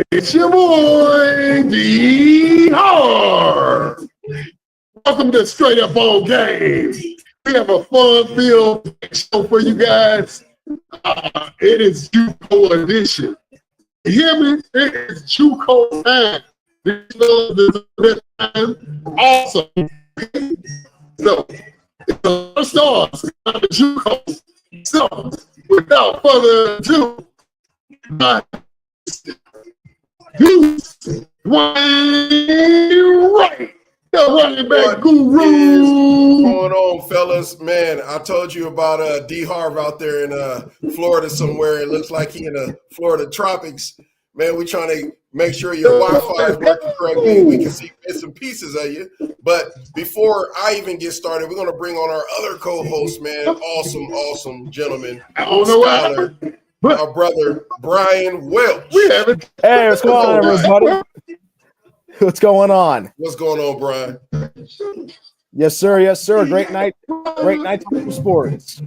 It's your boy, D Harv. Welcome to Straight Up On Game. We have a fun-filled show for you guys. It is JUCO edition. You hear me? It is JUCO time. This time, awesome. So, it's the stars of the JUCO. So, without further ado, Dwayne Wright, the running back guru. What is going on, fellas? Man, I told you about D Harv out there in Florida somewhere. It looks like he in the Florida tropics. Man, we trying to make sure your Wi-Fi is working correctly. We can see bits and pieces of you. But before I even get started, we're going to bring on our other co-host, man. Awesome gentleman. I don't know scholar, our brother, Bryan Welch. Hey, what's going on, everybody? What's going on? What's going on, Bryan? Yes, sir. Yes, sir. Great night for sports.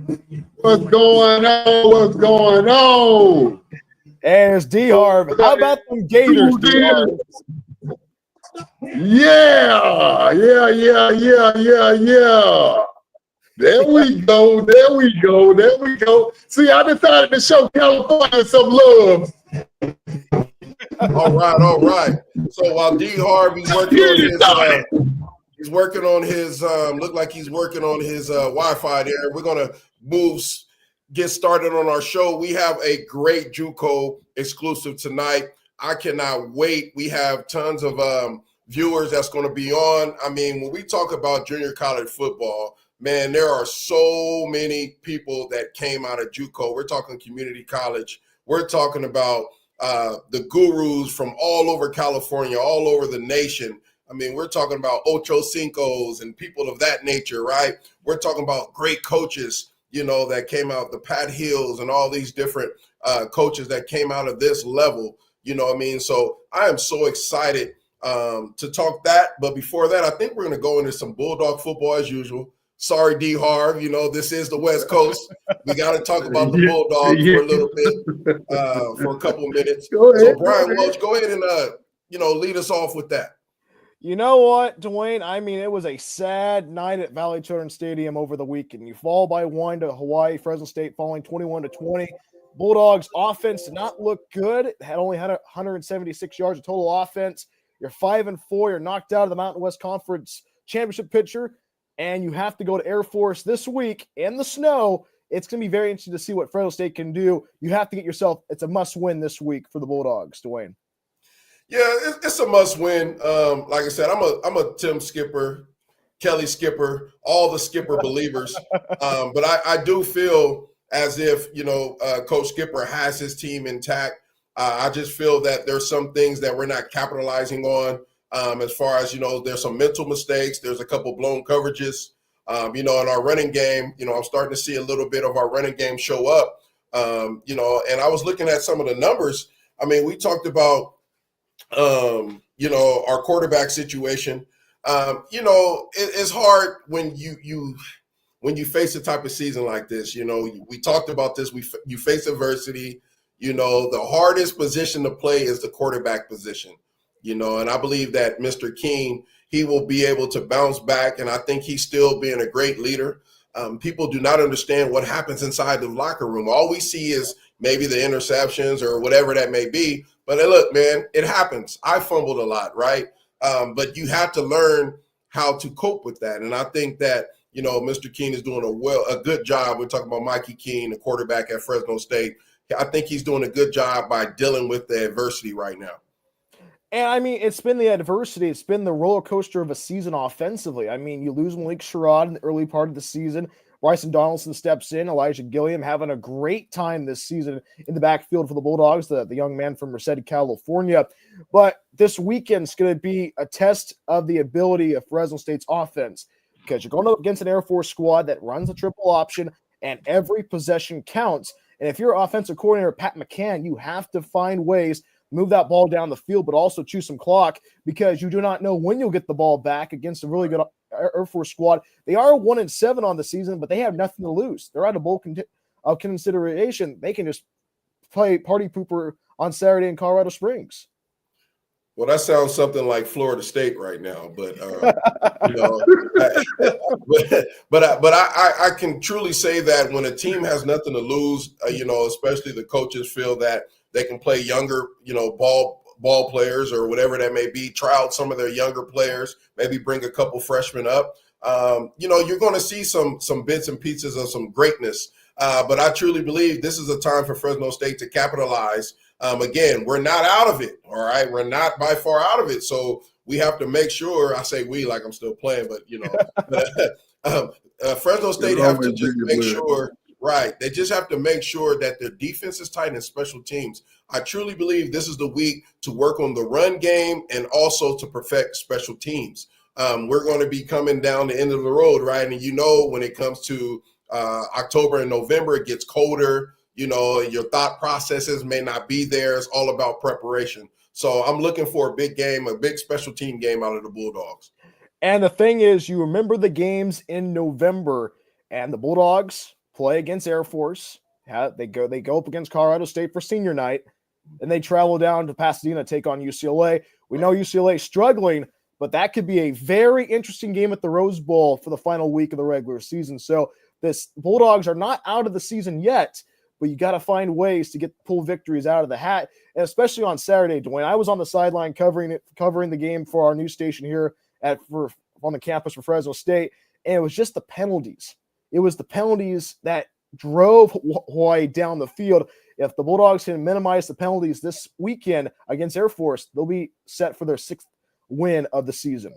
What's going on? Hey, it's D Harv. How about them Gators? Yeah. There we go. See, I decided to show California some love. All right. So while D Harv, he's working on his look like he's working on his Wi-Fi there. We're gonna get started on our show. We have a great JUCO exclusive tonight. I cannot wait. We have tons of viewers that's going to be on. I mean, when we talk about junior college football, man, there are so many people that came out of JUCO. We're talking community college. We're talking about the gurus from all over California, all over the nation. I mean, we're talking about Ocho Cincos and people of that nature, right? We're talking about great coaches, you know, that came out, the Pat Hills and all these different coaches that came out of this level, you know what I mean? So I am so excited to talk that. But before that, I think we're going to go into some Bulldog football as usual. Sorry, D Harv, you know, this is the West Coast. We got to talk about the Bulldogs for a little bit, for a couple of minutes. So Bryan Welch, go ahead and, lead us off with that. You know what, Dwayne? I mean, it was a sad night at Valley Children's Stadium over the weekend. You fall by 1 to Hawaii, Fresno State falling 21-20. Bulldogs offense did not look good. Had only had 176 yards of total offense. You're 5-4. You're knocked out of the Mountain West Conference championship picture, and you have to go to Air Force this week in the snow. It's going to be very interesting to see what Fresno State can do. You have to get yourself – it's a must-win this week for the Bulldogs, Dwayne. Yeah, it's a must-win. Like I said, I'm a Tim Skipper, Kelly Skipper, all the Skipper believers. But I do feel as if, Coach Skipper has his team intact. I just feel that there's some things that we're not capitalizing on as far as, there's some mental mistakes. There's a couple blown coverages, in our running game. I'm starting to see a little bit of our running game show up, and I was looking at some of the numbers. I mean, we talked about, our quarterback situation. It's hard when you face a type of season like this. We talked about this. You face adversity. The hardest position to play is the quarterback position. And I believe that Mr. King, he will be able to bounce back, and I think he's still being a great leader. People do not understand what happens inside the locker room. All we see is maybe the interceptions or whatever that may be. But look, man, it happens. I fumbled a lot, right? But you have to learn how to cope with that. And I think that, Mr. King is doing a good job. We're talking about Mikey King, the quarterback at Fresno State. I think he's doing a good job by dealing with the adversity right now. And, I mean, it's been the adversity. It's been the roller coaster of a season offensively. I mean, you lose Malik Sherrod in the early part of the season. Bryson Donaldson steps in. Elijah Gilliam having a great time this season in the backfield for the Bulldogs, the young man from Merced, California. But this weekend's going to be a test of the ability of Fresno State's offense because you're going up against an Air Force squad that runs a triple option, and every possession counts. And if you're offensive coordinator Pat McCann, you have to find ways move that ball down the field, but also chew some clock because you do not know when you'll get the ball back against a really good Air Force squad. They are 1-7 on the season, but they have nothing to lose. They're out of bowl consideration. They can just play party pooper on Saturday in Colorado Springs. Well, that sounds something like Florida State right now, but you know, but I can truly say that when a team has nothing to lose, you know, especially the coaches feel that they can play younger, you know, ball players or whatever that may be, try out some of their younger players, maybe bring a couple freshmen up. You know, you're going to see some bits and pieces of some greatness. But I truly believe this is a time for Fresno State to capitalize. Again, we're not out of it, all right? We're not by far out of it. So we have to make sure, I say we like I'm still playing, but, you know, Fresno State have to just make sure, right, they just have to make sure that their defense is tight and special teams. I truly believe this is the week to work on the run game and also to perfect special teams. We're going to be coming down the end of the road, right? And you know, when it comes to October and November, it gets colder. You know, your thought processes may not be there. It's all about preparation. So I'm looking for a big game, a big special team game out of the Bulldogs. And the thing is, you remember the games in November, and the Bulldogs play against Air Force. They go up against Colorado State for senior night, and they travel down to Pasadena to take on UCLA. We know UCLA is struggling, but that could be a very interesting game at the Rose Bowl for the final week of the regular season. So this Bulldogs are not out of the season yet, but you got to find ways to pull victories out of the hat, and especially on Saturday, Dwayne. I was on the sideline covering the game for our news station here on the campus for Fresno State, and it was just the penalties. It was the penalties that drove Hawaii down the field. If the Bulldogs can minimize the penalties this weekend against Air Force, they'll be set for their 6th win of the season.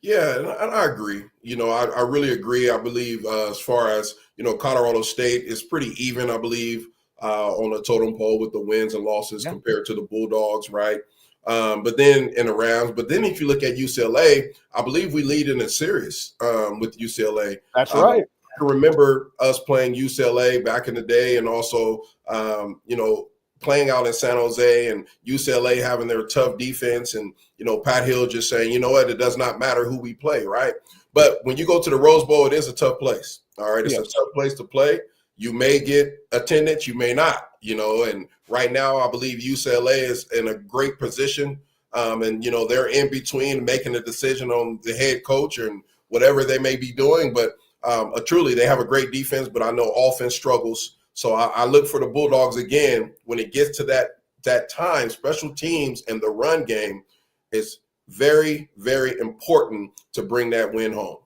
Yeah, and I agree. You know, I really agree. I believe as far as, you know, Colorado State is pretty even, I believe, on the totem pole with the wins and losses compared to the Bulldogs, right? But then in the rounds, but then if you look at UCLA, I believe we lead in a series with UCLA. That's right. I can remember us playing UCLA back in the day, and also, you know, playing out in San Jose and UCLA having their tough defense, and, you know, Pat Hill just saying, you know what, it does not matter who we play, right? But when you go to the Rose Bowl, it is a tough place. All right, it's a tough place to play. You may get attendance, you may not, you know, and right now I believe UCLA is in a great position. And, you know, they're in between making a decision on the head coach and whatever they may be doing. But truly, they have a great defense, but I know offense struggles. So I look for the Bulldogs again when it gets to that time. Special teams and the run game is very, very important to bring that win home.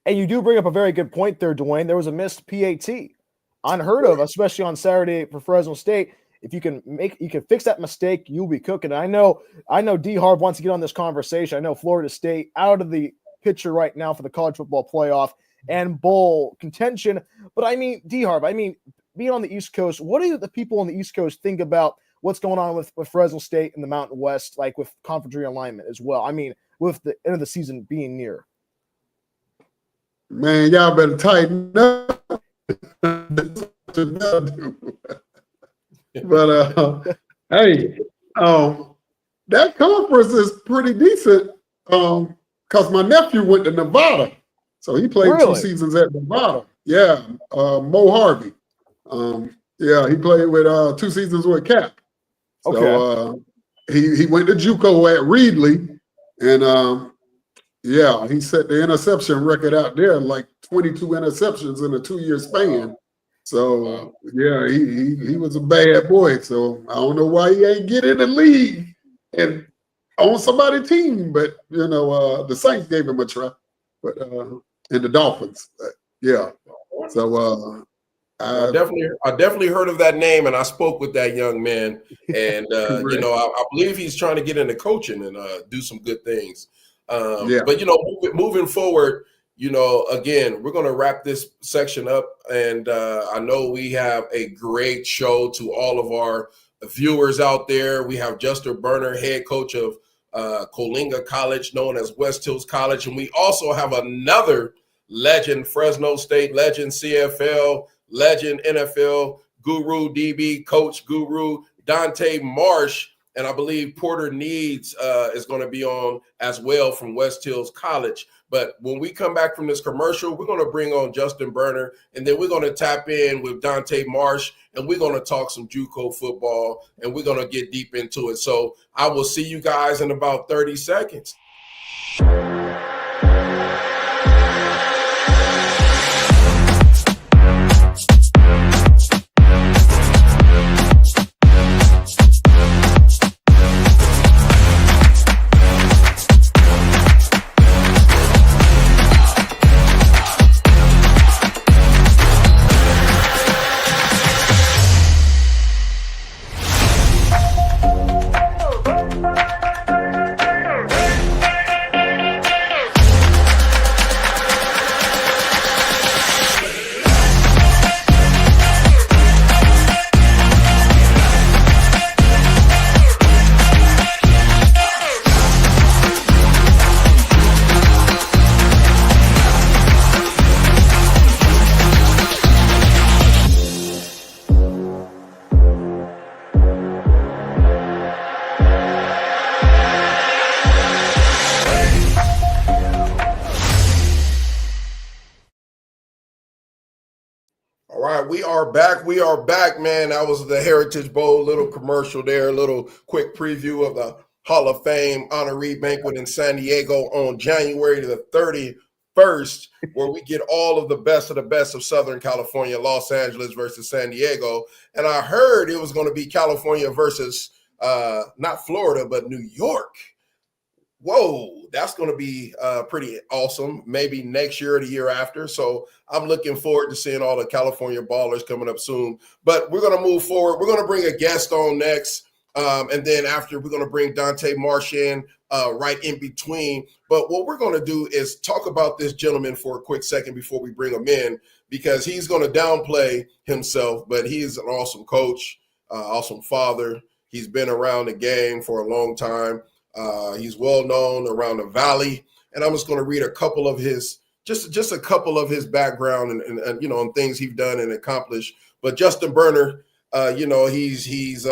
And you do bring up a very good point there, Dwayne. There was a missed PAT, unheard of, especially on Saturday for Fresno State. If you can fix that mistake, you'll be cooking. I know D Harv wants to get on this conversation. I know Florida State out of the picture right now for the college football playoff and bowl contention. But I mean, D Harv, being on the East Coast, what do the people on the East Coast think about what's going on with Fresno State and the Mountain West, like with conference realignment as well? I mean, with the end of the season being near. Man, y'all better tighten up. But hey, that conference is pretty decent. Because my nephew went to Nevada, so he played 2 seasons at Nevada. Yeah, Mo Harvey. Yeah, he played with 2 seasons with Cap. So he went to JUCO at Reedley, and yeah, he set the interception record out there, like 22 interceptions in a 2-year span. So yeah, he was a bad boy. So I don't know why he ain't get in the league and on somebody's team, but you know, the Saints gave him a try, but and the Dolphins, yeah. So I definitely heard of that name, and I spoke with that young man, and you know, I believe he's trying to get into coaching and do some good things. But you know, moving forward, you know, again, we're going to wrap this section up, and I know we have a great show to all of our viewers out there. We have Justin Berna, head coach of Coalinga College, known as West Hills College, and we also have another legend, Fresno State legend, CFL legend, NFL guru, DB coach guru, Dante Marsh. and I believe Porter Needs is going to be on as well from West Hills College. But when we come back from this commercial, we're going to bring on Justin Berna, and then we're going to tap in with Dante Marsh, and we're going to talk some JUCO football, and we're going to get deep into it. So I will see you guys in about 30 seconds. All right, we are back. We are back, man. That was the Heritage Bowl, little commercial there, a little quick preview of the Hall of Fame honoree banquet in San Diego on January the 31st, where we get all of the best of Southern California, Los Angeles versus San Diego. And I heard it was going to be California versus not Florida, but New York. Whoa, that's going to be pretty awesome. Maybe next year or the year after. So I'm looking forward to seeing all the California ballers coming up soon. But we're going to move forward. We're going to bring a guest on next. And then after, we're going to bring Dante Marsh in right in between. But what we're going to do is talk about this gentleman for a quick second before we bring him in, because he's going to downplay himself, but he's an awesome coach, awesome father. He's been around the game for a long time. He's well known around the Valley, and I'm just going to read a couple of his, just a couple of his background and you know, and things he's done and accomplished. But Justin Berna, you know, he's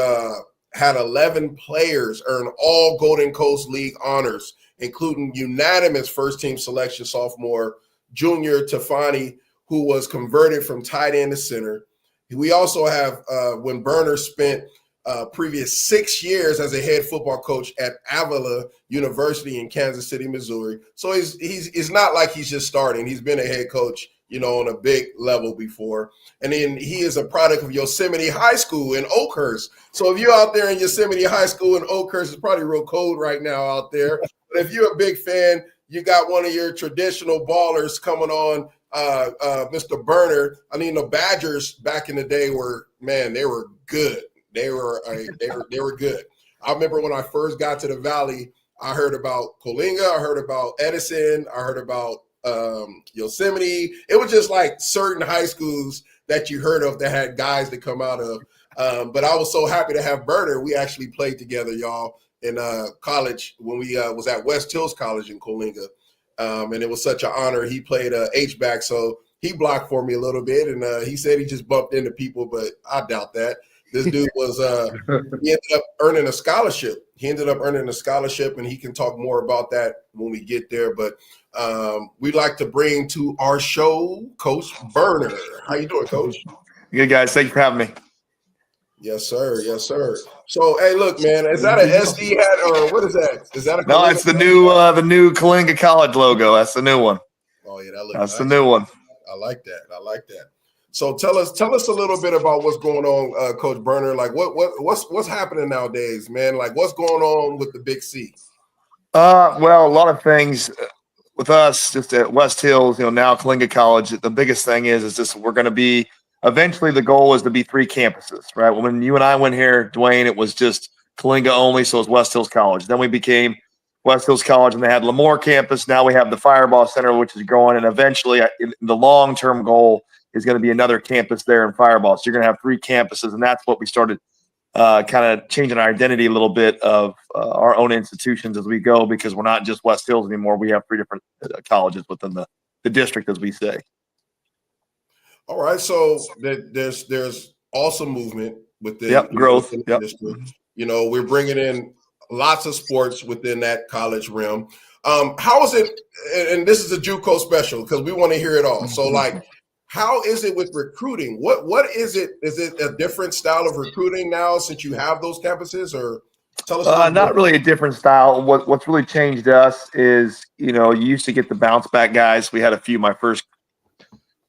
had 11 players earn all Golden Coast League honors, including unanimous first-team selection sophomore Junior Tafani, who was converted from tight end to center. We also have when Berna spent previous 6 years as a head football coach at Avila University in Kansas City, Missouri. So he's not like he's just starting. He's been a head coach, you know, on a big level before. And then he is a product of Yosemite High School in Oakhurst. So if you're out there in Yosemite High School in Oakhurst, it's probably real cold right now out there. But if you're a big fan, you got one of your traditional ballers coming on, Mr. Berna. I mean, the Badgers back in the day were, man, they were good. They were good. I remember when I first got to the Valley, I heard about Coalinga, I heard about Edison, I heard about Yosemite. It was just like certain high schools that you heard of that had guys that come out of. But I was so happy to have Berna. We actually played together, y'all, in college when we was at West Hills College in Coalinga. And it was such an honor. He played H-back, so he blocked for me a little bit. And he said he just bumped into people, but I doubt that. This dude was he ended up earning a scholarship. And he can talk more about that when we get there. But we'd like to bring to our show Coach Berna. How you doing, Coach? Good, guys. Thank you for having me. Yes, sir. Yes, sir. So, hey, look, man, is that an SD hat or what is that? Is that a no? It's the new Coalinga College logo. That's the new one. Oh yeah, that looks that's nice. The new one. I like that. So tell us a little bit about what's going on, Coach Berna. Like what's happening nowadays, man? Like what's going on with the Big C? Well, a lot of things with us just at West Hills, you know, now Coalinga College. The biggest thing is just we're going to be eventually the goal is to be 3 campuses, right? When you and I went here, Dwayne, it was just Coalinga only, so it was West Hills College. Then we became West Hills College, and they had Lemoore campus. Now we have the Fireball Center, which is growing, and eventually the long-term goal is going to be another campus there in Fireball. So you're going to have 3 campuses, and that's what we started kind of changing our identity a little bit of our own institutions as we go, because we're not just West Hills anymore. We have 3 different colleges within the district, as we say. All right, so there's awesome movement with the growth. Yep. District. You know, we're bringing in lots of sports within that college realm. How is it? And this is a JUCO special because we want to hear it all. So, like, how is it with recruiting? What is it? Is it a different style of recruiting now since you have those campuses, or tell us? Not really a different style. What's really changed us is, you used to get the bounce back guys. We had a few my first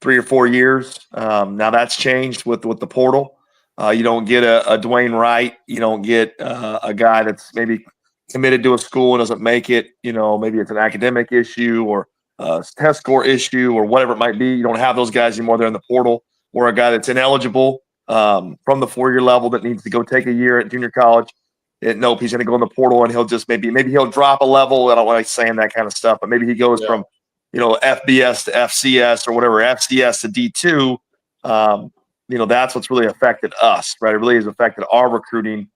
3 or 4 years. Now that's changed with the portal. You don't get a Dwayne Wright. You don't get a guy that's maybe committed to a school and doesn't make it. Maybe it's an academic issue or a test score issue or whatever it might be. You don't have those guys anymore. They're in the portal. Or a guy that's ineligible from the 4-year level that needs to go take a year at junior college. Nope, he's going to go in the portal and he'll just maybe he'll drop a level. I don't like saying that kind of stuff, but maybe he goes from FBS to FCS or whatever, FCS to D2. That's what's really affected us, right? It really has affected our recruiting,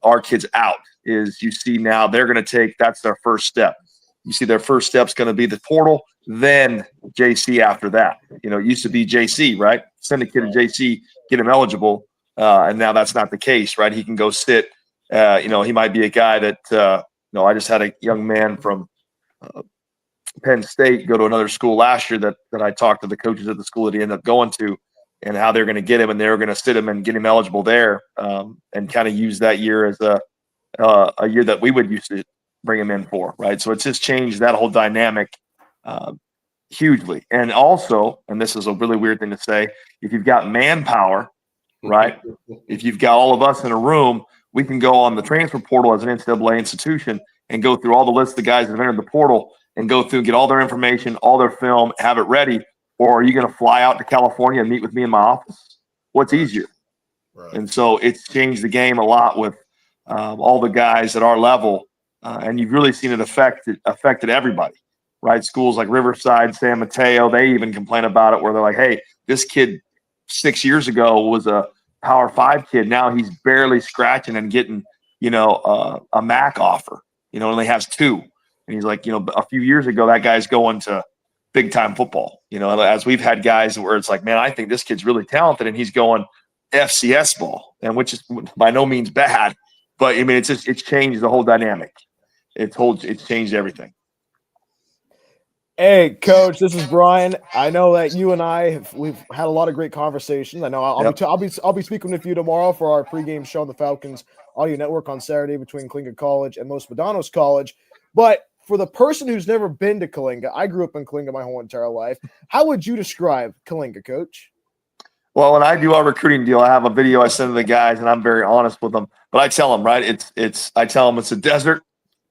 our kids out. Is you see now they're going to that's their first step. You see their first step's going to be the portal, then JC after that. It used to be JC, right? Send a kid to JC, get him eligible, and now that's not the case, right? He can go sit. He might be a guy that I just had a young man from Penn State go to another school last year that I talked to the coaches at the school that he ended up going to and how they're going to get him, and they're going to sit him and get him eligible there and kind of use that year as a year that we would used to bring him in for, right? So it's just changed that whole dynamic hugely. And also, and this is a really weird thing to say, if you've got manpower, right? If you've got all of us in a room, we can go on the transfer portal as an NCAA institution and go through all the lists of guys that have entered the portal and go through and get all their information, all their film, have it ready. Or are you going to fly out to California and meet with me in my office? What's easier? Right. And so it's changed the game a lot with all the guys at our level. And you've really seen it affected everybody, right? Schools like Riverside, San Mateo, they even complain about it where they're like, hey, this kid 6 years ago was a Power 5 kid. Now he's barely scratching and getting, a MAC offer, only has 2. And he's like, a few years ago, that guy's going to big time football, as we've had guys where it's like, man, I think this kid's really talented and he's going FCS ball, and which is by no means bad, but I mean, it's changed the whole dynamic. It's changed everything. Hey, Coach, this is Bryan. I know that you and we've had a lot of great conversations. I know I'll be speaking with you tomorrow for our pregame show on the Falcons Audio Network on Saturday between Coalinga College and Los Medanos College. But for the person who's never been to Coalinga, I grew up in Coalinga my whole entire life. How would you describe Coalinga, Coach? Well, when I do our recruiting deal, I have a video I send to the guys, and I'm very honest with them. But I tell them, right, I tell them it's a desert.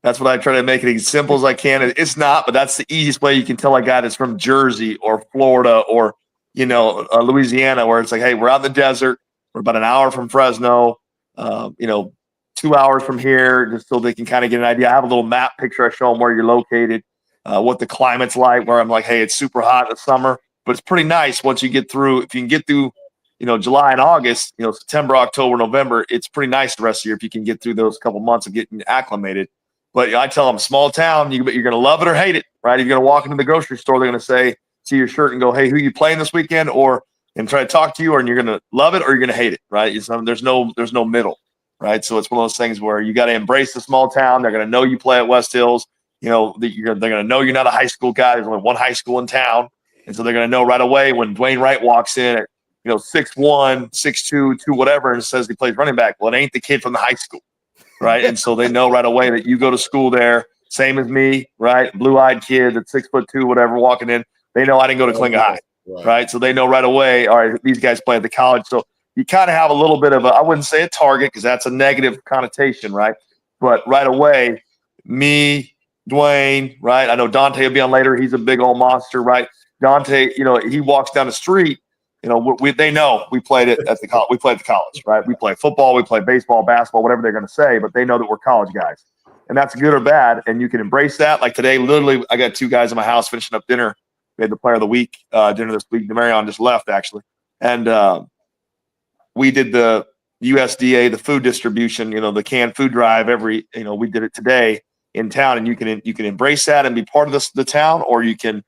That's what I try to make it as simple as I can. It's not, but that's the easiest way you can tell a guy that's from Jersey or Florida or, Louisiana, where it's like, hey, we're out in the desert. We're about an hour from Fresno, 2 hours from here, just so they can kind of get an idea. I have a little map picture. I show them where you're located, what the climate's like, where I'm like, hey, it's super hot in the summer, but it's pretty nice once you get through. If you can get through, July and August, September, October, November, it's pretty nice the rest of the year if you can get through those couple months of getting acclimated. But I tell them, small town, you're going to love it or hate it, right? If you're going to walk into the grocery store, they're going to see your shirt and go, hey, who you playing this weekend? And try to talk to you, and you're going to love it or you're going to hate it, right? There's no middle, right? So it's one of those things where you got to embrace the small town. They're going to know you play at West Hills. They're going to know you're not a high school guy. There's only one high school in town. And so they're going to know right away when Dwayne Wright walks in at, 6'1", 6'2", 2 whatever, and says he plays running back. Well, it ain't the kid from the high school. Right. And so they know right away that you go to school there, same as me, right? Blue-eyed kid that's 6'2", whatever, walking in. They know I didn't go to Coalinga High, right? So they know right away, all right, these guys play at the college. So you kind of have a little bit of I wouldn't say a target because that's a negative connotation, right? But right away, me, Dwayne, right? I know Dante will be on later. He's a big old monster, right? Dante, he walks down the street. They know we played it at the college. We played at the college, right? We play football, we play baseball, basketball, whatever they're going to say, but they know that we're college guys, and that's good or bad. And you can embrace that. Like today, literally, I got 2 guys in my house finishing up dinner. We had the player of the week dinner this week. Demarion just left actually, and we did the USDA, the food distribution, the canned food drive. We did it today in town, and you can embrace that and be part of the town, or you can.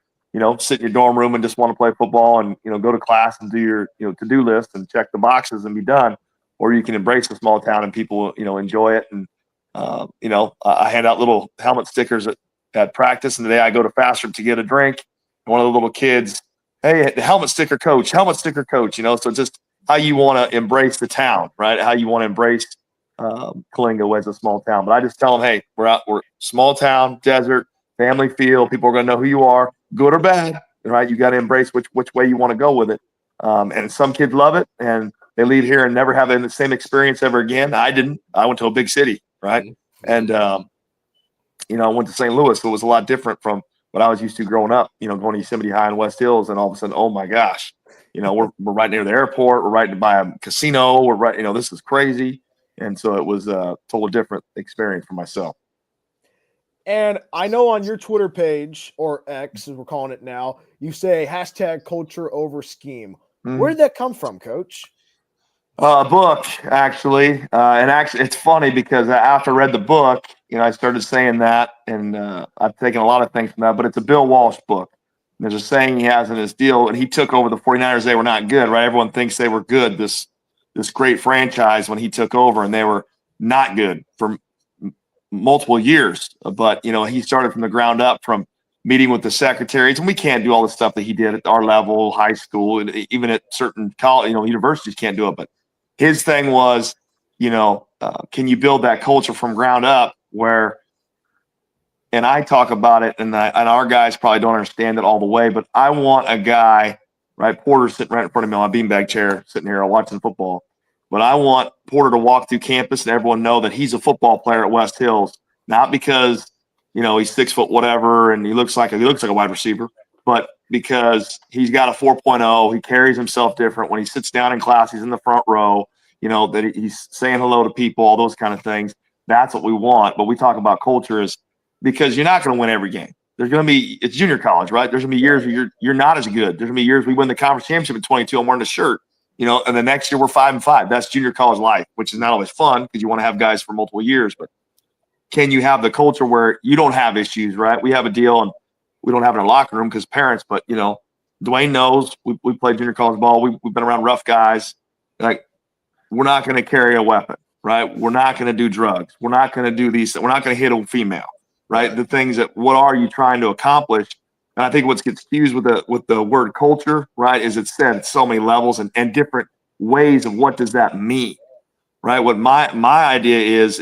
Sit in your dorm room and just want to play football and, go to class and do your, to-do list and check the boxes and be done. or you can embrace the small town and people, enjoy it. And, I hand out little helmet stickers at practice. And today I go to Faster to get a drink. And one of the little kids, hey, the helmet sticker coach, so just how you want to embrace the town, right? How you want to embrace Coalinga as a small town. But I just tell them, hey, we're small town, desert, family feel. People are going to know who you are, good or bad, right? You got to embrace which way you want to go with it. And some kids love it, and they leave here and never have the same experience ever again. I didn't. I went to a big city, right? And, I went to St. Louis, so it was a lot different from what I was used to growing up, going to Yosemite High and West Hills, and all of a sudden, oh my gosh, we're right near the airport. We're right by a casino. We're right, this is crazy. And so it was a total different experience for myself. And I know on your Twitter page, or X as we're calling it now, you say #culture over scheme. Where did that come from, Coach? A book, actually. And actually, it's funny because after I read the book, I started saying that, and I've taken a lot of things from that, but it's a Bill Walsh book. And there's a saying he has in his deal, and he took over the 49ers. They were not good, right? Everyone thinks they were good, this great franchise, when he took over, and they were not good for multiple years. But, he started from the ground up, from meeting with the secretaries, and we can't do all the stuff that he did at our level, high school, and even at certain college, universities can't do it. But his thing was, can you build that culture from ground up where, and I talk about it, and our guys probably don't understand it all the way, but I want a guy, right? Porter sitting right in front of me on a beanbag chair, sitting here watching football. But I want Porter to walk through campus and everyone know that he's a football player at West Hills, not because, he's 6 foot whatever and he looks like a wide receiver, but because he's got a 4.0. He carries himself different. When he sits down in class, he's in the front row, that he's saying hello to people, all those kind of things. That's what we want. But we talk about culture is because you're not going to win every game. There's going to be, it's junior college, right? There's going to be years where you're not as good. There's going to be years we win the conference championship at 22. I'm wearing a shirt, and the next year we're 5-5. That's junior college life, which is not always fun because you want to have guys for multiple years. But can you have the culture where you don't have issues, right? We have a deal, and we don't have it in our locker room because parents, but, Dwayne knows we played junior college ball. We've been around rough guys. Like, we're not going to carry a weapon, right? We're not going to do drugs. We're not going to do these. We're not going to hit a female, right? The things that, what are you trying to accomplish? And I think what gets confused with the word culture, right, is it's said at so many levels and different ways of what does that mean, right? What my idea is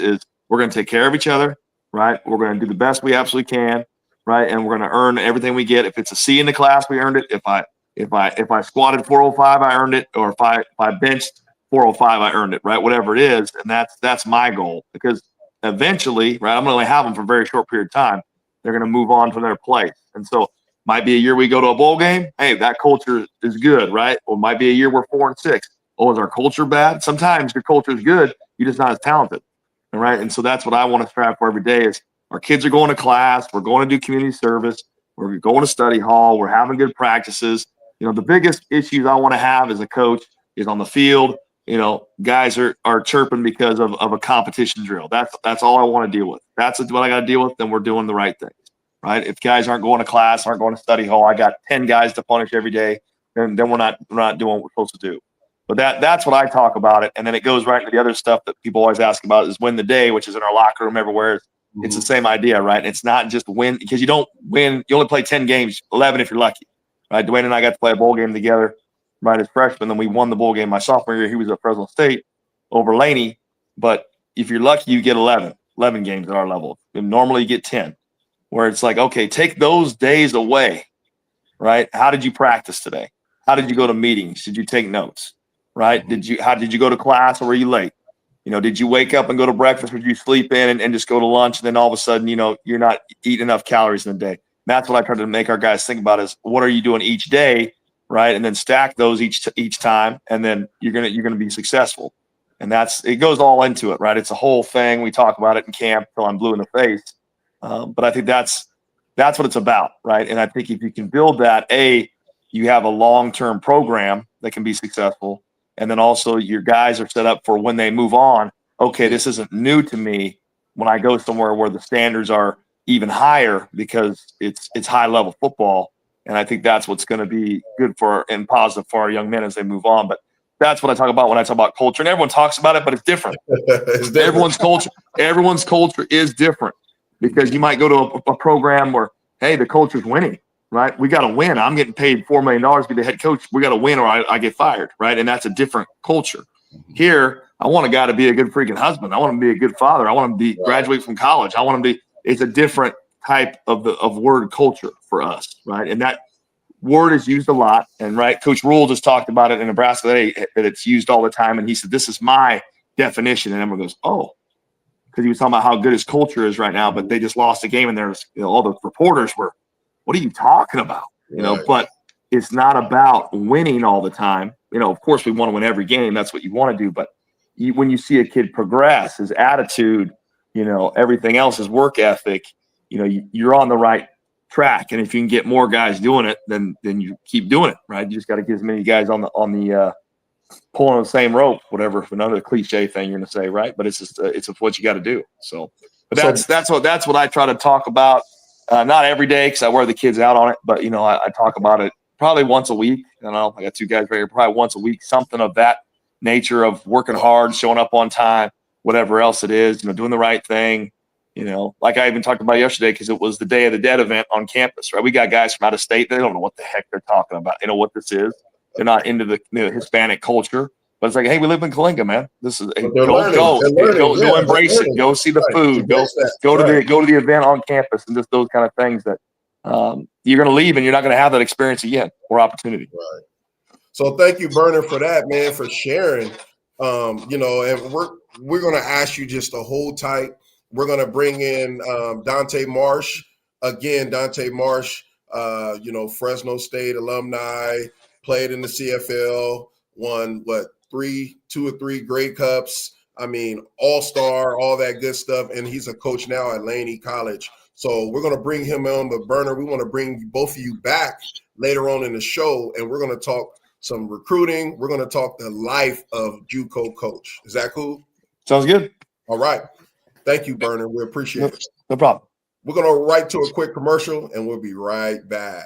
we're going to take care of each other, right? We're going to do the best we absolutely can, right? And we're going to earn everything we get. If it's a C in the class, we earned it. If I squatted 405, I earned it. Or if I benched 405, I earned it, right? Whatever it is, and that's my goal, because eventually, right, I'm going to only have them for a very short period of time. They're going to move on from their place, and so might be a year we go to a bowl game. Hey, that culture is good, right? Or might be a year we're 4-6. Oh, is our culture bad? Sometimes your culture is good, you're just not as talented, all right? And so that's what I want to strive for every day is our kids are going to class, we're going to do community service, we're going to study hall, we're having good practices. The biggest issues I want to have as a coach is on the field. Guys are chirping because of a competition drill. That's all I want to deal with. That's what I got to deal with. Then we're doing the right thing, right? If guys aren't going to class, aren't going to study hall, I got 10 guys to punish every day, then we're not doing what we're supposed to do. But that's what I talk about it. And then it goes right into the other stuff that people always ask about is win the day, which is in our locker room everywhere. It's the same idea, right? And it's not just win, because you don't win. You only play 10 games, 11 if you're lucky, right? Dwayne and I got to play a bowl game together, right, as freshmen. Then we won the bowl game my sophomore year. He was at Fresno State over Laney. But if you're lucky, you get 11 games at our level. And normally you get 10, where it's like, okay, take those days away, right? How did you practice today? How did you go to meetings? Did you take notes, right? How did you go to class, or were you late? Did you wake up and go to breakfast, or did you sleep in and just go to lunch? And then all of a sudden, you're not eating enough calories in the day. That's what I try to make our guys think about is what are you doing each day, right? And then stack those each time, and then you're gonna be successful. And it goes all into it, right? It's a whole thing. We talk about it in camp till I'm blue in the face. But I think that's what it's about, right? And I think if you can build that, you have a long-term program that can be successful. And then also your guys are set up for when they move on. Okay, this isn't new to me when I go somewhere where the standards are even higher because it's high-level football. And I think that's what's going to be good and positive for our young men as they move on. But that's what I talk about when I talk about culture. And everyone talks about it, but it's different. It's different. Everyone's culture is different, because you might go to a program where, hey, the culture's winning, right? We got to win. I'm getting paid $4 million to be the head coach. We got to win or I get fired, right? And that's a different culture. Here, I want a guy to be a good freaking husband. I want him to be a good father. I want him to be graduate from college. I want him to be. It's a different type of word culture for us, right? And that word is used a lot. And right, Coach Rule just talked about it in Nebraska that it's used all the time. And he said, "This is my definition." And everyone goes, "Oh," because he was talking about how good his culture is right now, but they just lost a game, and there's all the reporters were, "What are you talking about?" But it's not about winning all the time. Of course we want to win every game. That's what you want to do. But when you see a kid progress, his attitude, everything else, his work ethic, you're on the right track. And if you can get more guys doing it, then you keep doing it, right? You just got to get as many guys on the pulling on the same rope, whatever, another cliche thing you're going to say, right? But it's just it's what you got to do. So, but that's what I try to talk about. Not every day, because I wear the kids out on it, but I talk about it probably once a week. I got two guys right here, probably once a week, something of that nature of working hard, showing up on time, whatever else it is, doing the right thing. Like I even talked about yesterday, because it was the Day of the Dead event on campus, right? We got guys from out of state. They don't know what the heck they're talking about. What this is. They're not into the Hispanic culture, but it's like, hey, we live in Coalinga, man. This is go embrace it. Go see the food. Go to the event on campus, and just those kind of things that you're going to leave and you're not going to have that experience again or opportunity. Right. So thank you, Berna, for that, man, for sharing. And we're going to ask you just to hold tight. We're going to bring in Dante Marsh. Again, Dante Marsh, Fresno State alumni, played in the CFL, won, 2 or 3 Grey Cups. I mean, all-star, all that good stuff. And he's a coach now at Laney College. So we're going to bring him on. But, Berna, we want to bring both of you back later on in the show, and we're going to talk some recruiting. We're going to talk the life of JUCO coach. Is that cool? Sounds good. All right. Thank you, Berna. We appreciate it. No problem. We're going to write to a quick commercial, and we'll be right back.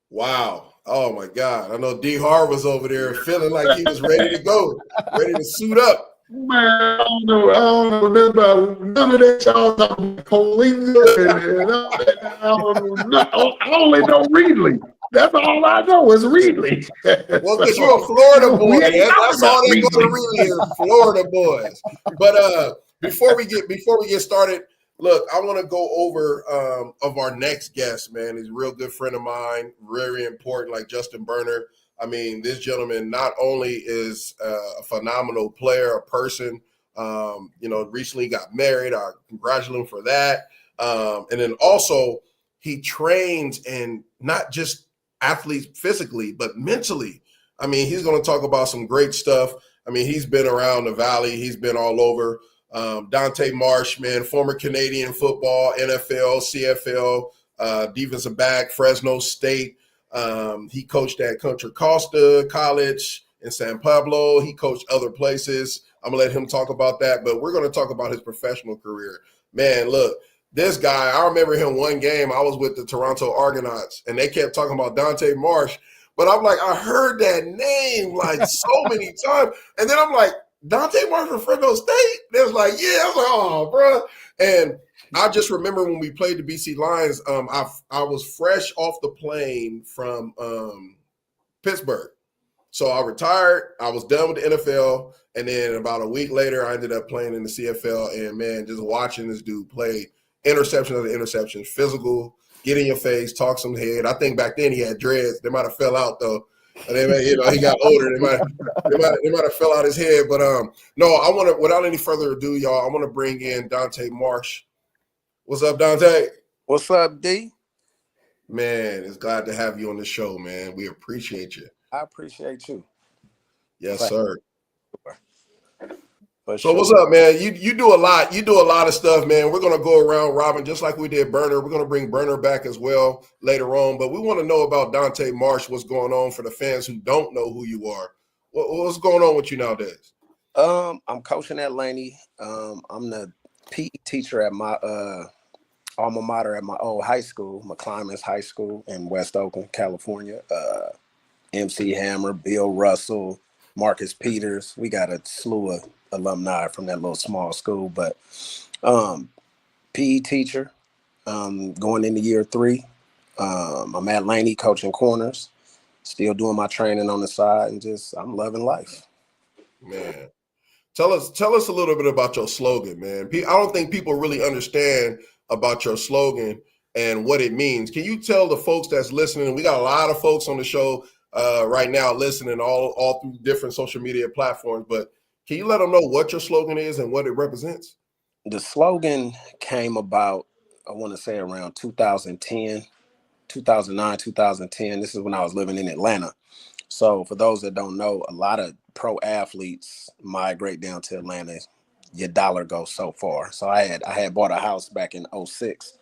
Wow. Oh, my God. I know D. Harv was over there feeling like he was ready to go, ready to suit up. Man, I don't know nothing about none of that. Y'all talking about Coalinga and all that. I only know Reedley. That's all I know is Reedley. Well, because you're a Florida boy. That's all they go to Reedley is Florida boys. But before we get started, look, I want to go over of our next guest, man. He's a real good friend of mine, very important, like Justin Berna. I mean, this gentleman not only is a phenomenal player, a person, recently got married. I congratulate him for that. And then also he trains, and not just athletes physically, but mentally. I mean, he's going to talk about some great stuff. I mean, he's been around the Valley. He's been all over. Dante Marsh, man, former Canadian football, NFL, CFL, defensive back, Fresno State. He coached at Contra Costa College in San Pablo. He coached other places. I'm going to let him talk about that, but we're going to talk about his professional career. Man, look, this guy, I remember him one game. I was with the Toronto Argonauts, and they kept talking about Dante Marsh, but I'm like, I heard that name like so many times, and then I'm like, Dante Marsh from Fresno State? They was like, yeah. I was like, oh, bro. And I just remember when we played the BC Lions, I was fresh off the plane from Pittsburgh. So I retired. I was done with the NFL. And then about a week later, I ended up playing in the CFL. And, man, just watching this dude play interception of the interception, physical, get in your face, talk some head. I think back then he had dreads. They might have fell out though. And they may, he got older. They might have fell out his head. But no, I want to, without any further ado, y'all, I want to bring in Dante Marsh. What's up, Dante? What's up, D? Man, it's glad to have you on the show, man. We appreciate you. I appreciate you. Yes, sir. So sure. What's up, man? You do a lot. You do a lot of stuff, man. We're gonna go around robin just like we did Berna. We're gonna bring Berna back as well later on. But we want to know about Dante Marsh. What's going on for the fans who don't know who you are? What's going on with you nowadays? I'm coaching at Laney. I'm the PE teacher at my alma mater at my old high school, McClymonds High School in West Oakland, California. MC Hammer, Bill Russell, Marcus Peters. We got a slew of alumni from that little small school, but PE teacher, going into year 3. I'm at Laney coaching corners, still doing my training on the side, and I'm loving life. Man, tell us a little bit about your slogan, man. I don't think people really understand about your slogan and what it means. Can you tell the folks that's listening? We got a lot of folks on the show right now listening all through different social media platforms, but can you let them know what your slogan is and what it represents? The slogan came about, I want to say around 2010, 2009, 2010. This is when I was living in Atlanta. So for those that don't know, a lot of pro athletes migrate down to Atlanta. Your dollar goes so far. So I had bought a house back in 2006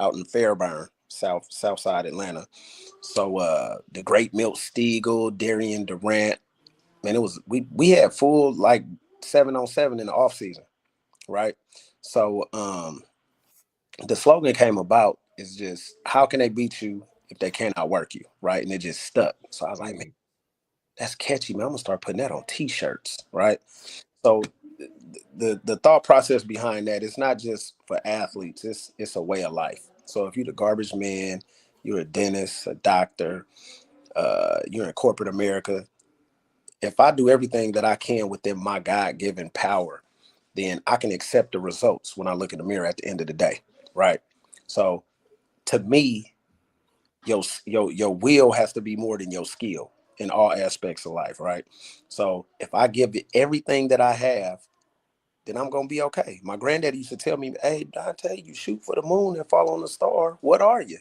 out in Fairburn, south side Atlanta. So the great Milt Stegall, Darian Durant, man, it was we had full like 7-on-7 in the off season, right? So the slogan came about is just, how can they beat you if they can't outwork you, right? And it just stuck. So I was like, man, that's catchy, man. I'm gonna start putting that on t-shirts, right? So the thought process behind that is not just for athletes, it's a way of life. So if you're the garbage man, you're a dentist, a doctor, you're in corporate America, if I do everything that I can within my God-given power, then I can accept the results when I look in the mirror at the end of the day, right? So to me, your will has to be more than your skill in all aspects of life, right? So if I give it everything that I have, then I'm gonna be okay. My granddaddy used to tell me, hey, Dante, you shoot for the moon and fall on the star. What are you?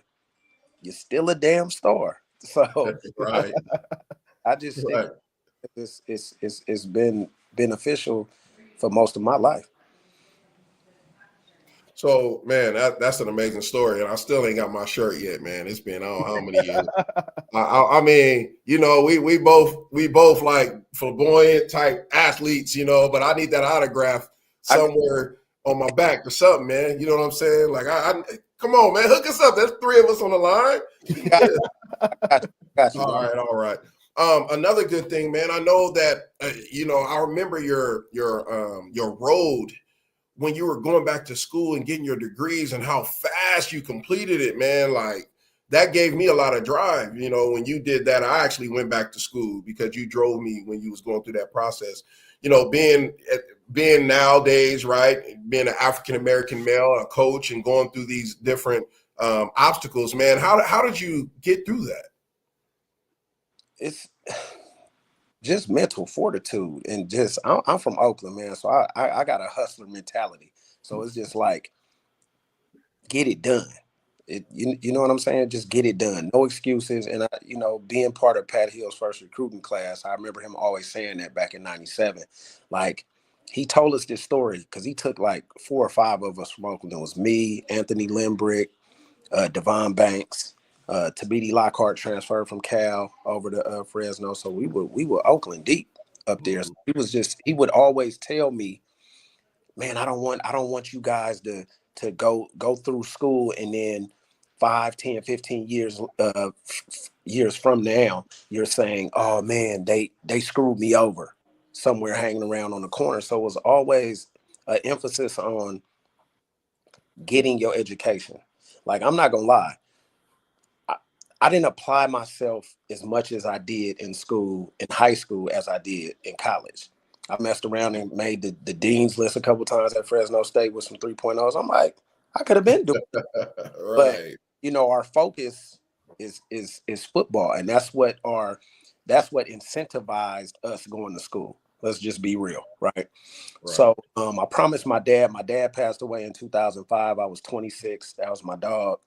You're still a damn star. So right. I just think it's been beneficial for most of my life. So, man, that's an amazing story, and I still ain't got my shirt yet, man. It's been I don't know how many years. I mean, we both like flamboyant type athletes, but I need that autograph somewhere on my back or something, man. You know what I'm saying? Like, I come on, man, hook us up. There's 3 of us on the line. Got you. All right. Another good thing, man. I know that I remember your road when you were going back to school and getting your degrees and how fast you completed it, man. Like, that gave me a lot of drive. When you did that, I actually went back to school because you drove me when you was going through that process. Being nowadays, right, being an African-American male, a coach, and going through these different obstacles, man, how did you get through that? It's just mental fortitude, and I'm from Oakland, man. So I got a hustler mentality. So it's just like, get it done. You know what I'm saying? Just get it done. No excuses. And being part of Pat Hill's first recruiting class, I remember him always saying that back in '97. Like, he told us this story because he took like 4 or 5 of us from Oakland. It was me, Anthony Limbrick, Devon Banks, Tabidi Lockhart transferred from Cal over to Fresno. So we were Oakland deep up there. So he would always tell me, man, I don't want you guys to go through school and then 5, 10, 15 years from now, you're saying, oh man, they screwed me over somewhere hanging around on the corner. So it was always an emphasis on getting your education. Like, I'm not gonna lie, I didn't apply myself as much as I did in high school, as I did in college. I messed around and made the dean's list a couple times at Fresno State with some 3.0s. I'm like, I could have been doing it. But Right. you know, our focus is football, and that's what incentivized us going to school. Let's just be real, right? Right. So I promised my dad. My dad passed away in 2005. I was 26. That was my dog.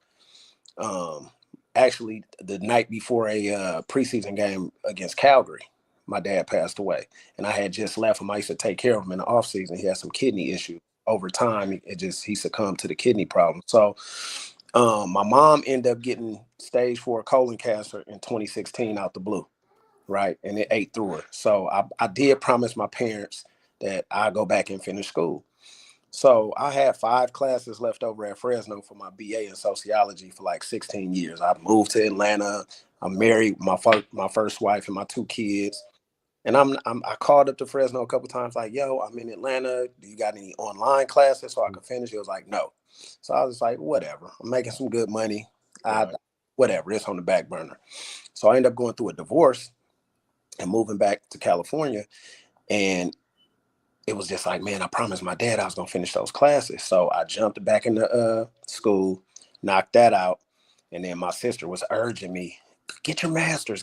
Actually, the night before a preseason game against Calgary, my dad passed away, and I had just left him. I used to take care of him in the off season. He had some kidney issues. Over time, he succumbed to the kidney problem. So my mom ended up getting stage 4 colon cancer in 2016 out the blue, right? And it ate through her. So I did promise my parents that I go back and finish school. So I had 5 classes left over at Fresno for my BA in sociology for like 16 years. I moved to Atlanta. I'm married, my first wife and my 2 kids. And I called up to Fresno a couple times, like, yo, I'm in Atlanta. Do you got any online classes so I can finish? He was like, no. So I was like, whatever. I'm making some good money. Right. Whatever. It's on the back burner. So I ended up going through a divorce and moving back to California. And it was just like, man, I promised my dad I was going to finish those classes. So I jumped back into school, knocked that out. And then my sister was urging me, get your master's.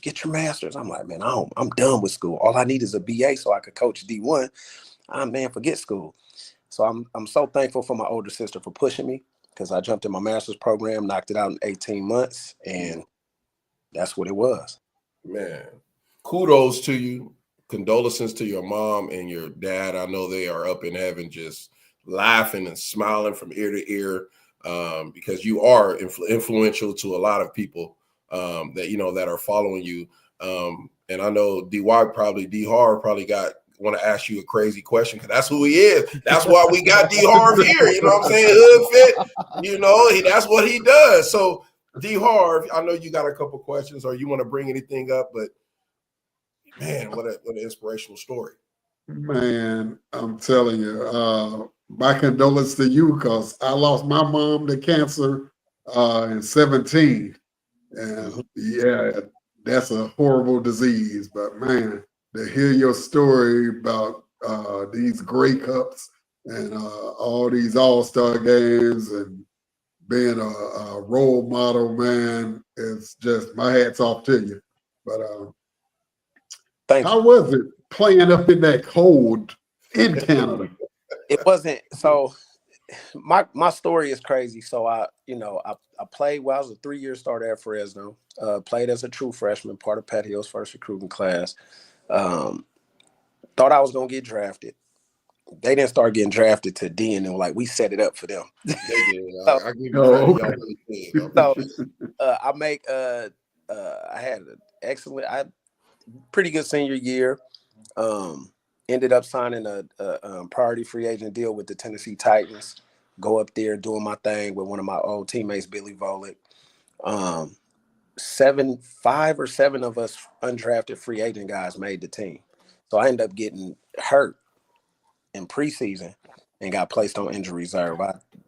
I'm like, man, I'm done with school. All I need is a BA so I could coach D1. Man, forget school. So I'm so thankful for my older sister for pushing me, because I jumped in my master's program, knocked it out in 18 months, and that's what it was. Man, kudos to you. Condolences to your mom and your dad. I know they are up in heaven just laughing and smiling from ear to ear, because you are influential to a lot of people that are following you. And I know D-Harv probably want to ask you a crazy question, because that's who he is. That's why we got D-Harv here. You know what I'm saying? Hood fit. That's what he does. So D-Harv, I know you got a couple questions, or you want to bring anything up, but man, what an inspirational story. Man, I'm telling you, my condolences to you, because I lost my mom to cancer in 17. And yeah, that's a horrible disease. But man, to hear your story about these Grey Cups and all these All-Star games and being a role model, man, it's just my hat's off to you. But Thank you. how was it playing up in that cold in Canada? It wasn't so. My story is crazy. So I played. Well, I was a 3-year starter at Fresno. Played as a true freshman, part of Pat Hill's first recruiting class. Thought I was gonna get drafted. They didn't start getting drafted to D, and they were like, we set it up for them. They did. So, I give you credit. Y'all really did. So I had an pretty good senior year. Ended up signing a priority free agent deal with the Tennessee Titans. Go up there doing my thing with one of my old teammates, Billy Volick. 5 or 7 of us undrafted free agent guys made the team. So I ended up getting hurt in preseason and got placed on injury reserve.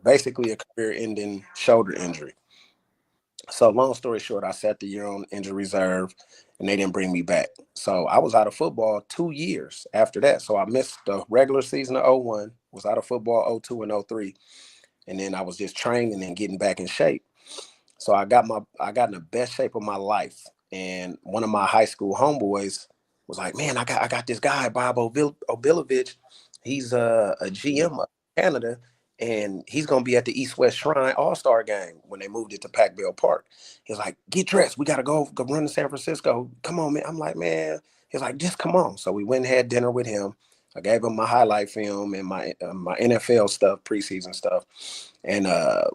Basically a career-ending shoulder injury. So long story short, I sat the year on injury reserve, and they didn't bring me back. So I was out of football 2 years after that. So I missed the regular season of 01, was out of football 02 and 03. And then I was just training and getting back in shape. So I got in the best shape of my life. And one of my high school homeboys was like, man, I got this guy, Bob Obilovich. He's a GM of Canada, and he's going to be at the East-West Shrine All-Star game when they moved it to Pac-Bell Park. He was like, get dressed. We got to go run to San Francisco. Come on, man. I'm like, man. He's like, just come on. So we went and had dinner with him. I gave him my highlight film and my NFL stuff, preseason stuff. And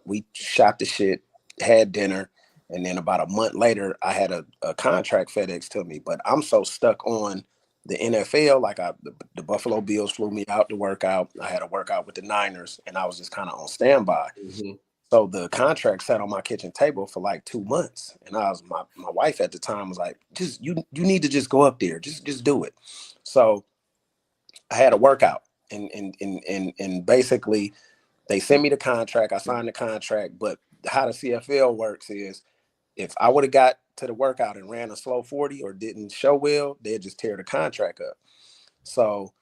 we shot the shit, had dinner. And then about a month later, I had a contract FedEx to me. But I'm so stuck on the NFL, like the Buffalo Bills flew me out to work out. I had a workout with the Niners, and I was just kind of on standby. Mm-hmm. So the contract sat on my kitchen table for like 2 months, and my wife at the time was like, "Just you need to just go up there, just do it." So I had a workout, and basically they sent me the contract. I signed the contract, but how the CFL works is, if I would have got to the workout and ran a slow 40 or didn't show well, they'd just tear the contract up. So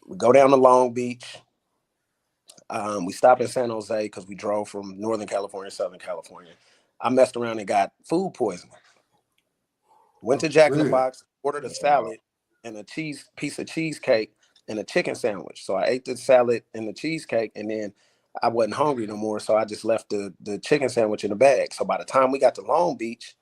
we go down to Long Beach. We stopped in San Jose because we drove from Northern California, Southern California. I messed around and got food poisoning. Went to Jack in the Box, ordered a salad and a piece of cheesecake and a chicken sandwich. So I ate the salad and the cheesecake, and then I wasn't hungry no more. So I just left the chicken sandwich in the bag. So by the time we got to Long Beach,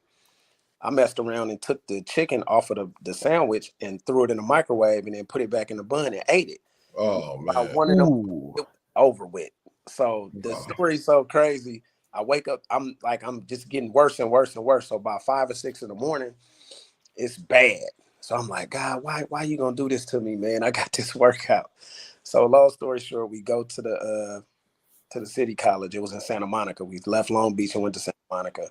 I messed around and took the chicken off of the sandwich and threw it in the microwave and then put it back in the bun and ate it. Oh man. One of them, it was over with. So the story's so crazy. I wake up, I'm just getting worse and worse and worse. So by 5 or 6 in the morning, it's bad. So I'm like, God, why you gonna do this to me, man? I got this workout. So long story short, we go to the city college. It was in Santa Monica. We left Long Beach and went to Santa Monica.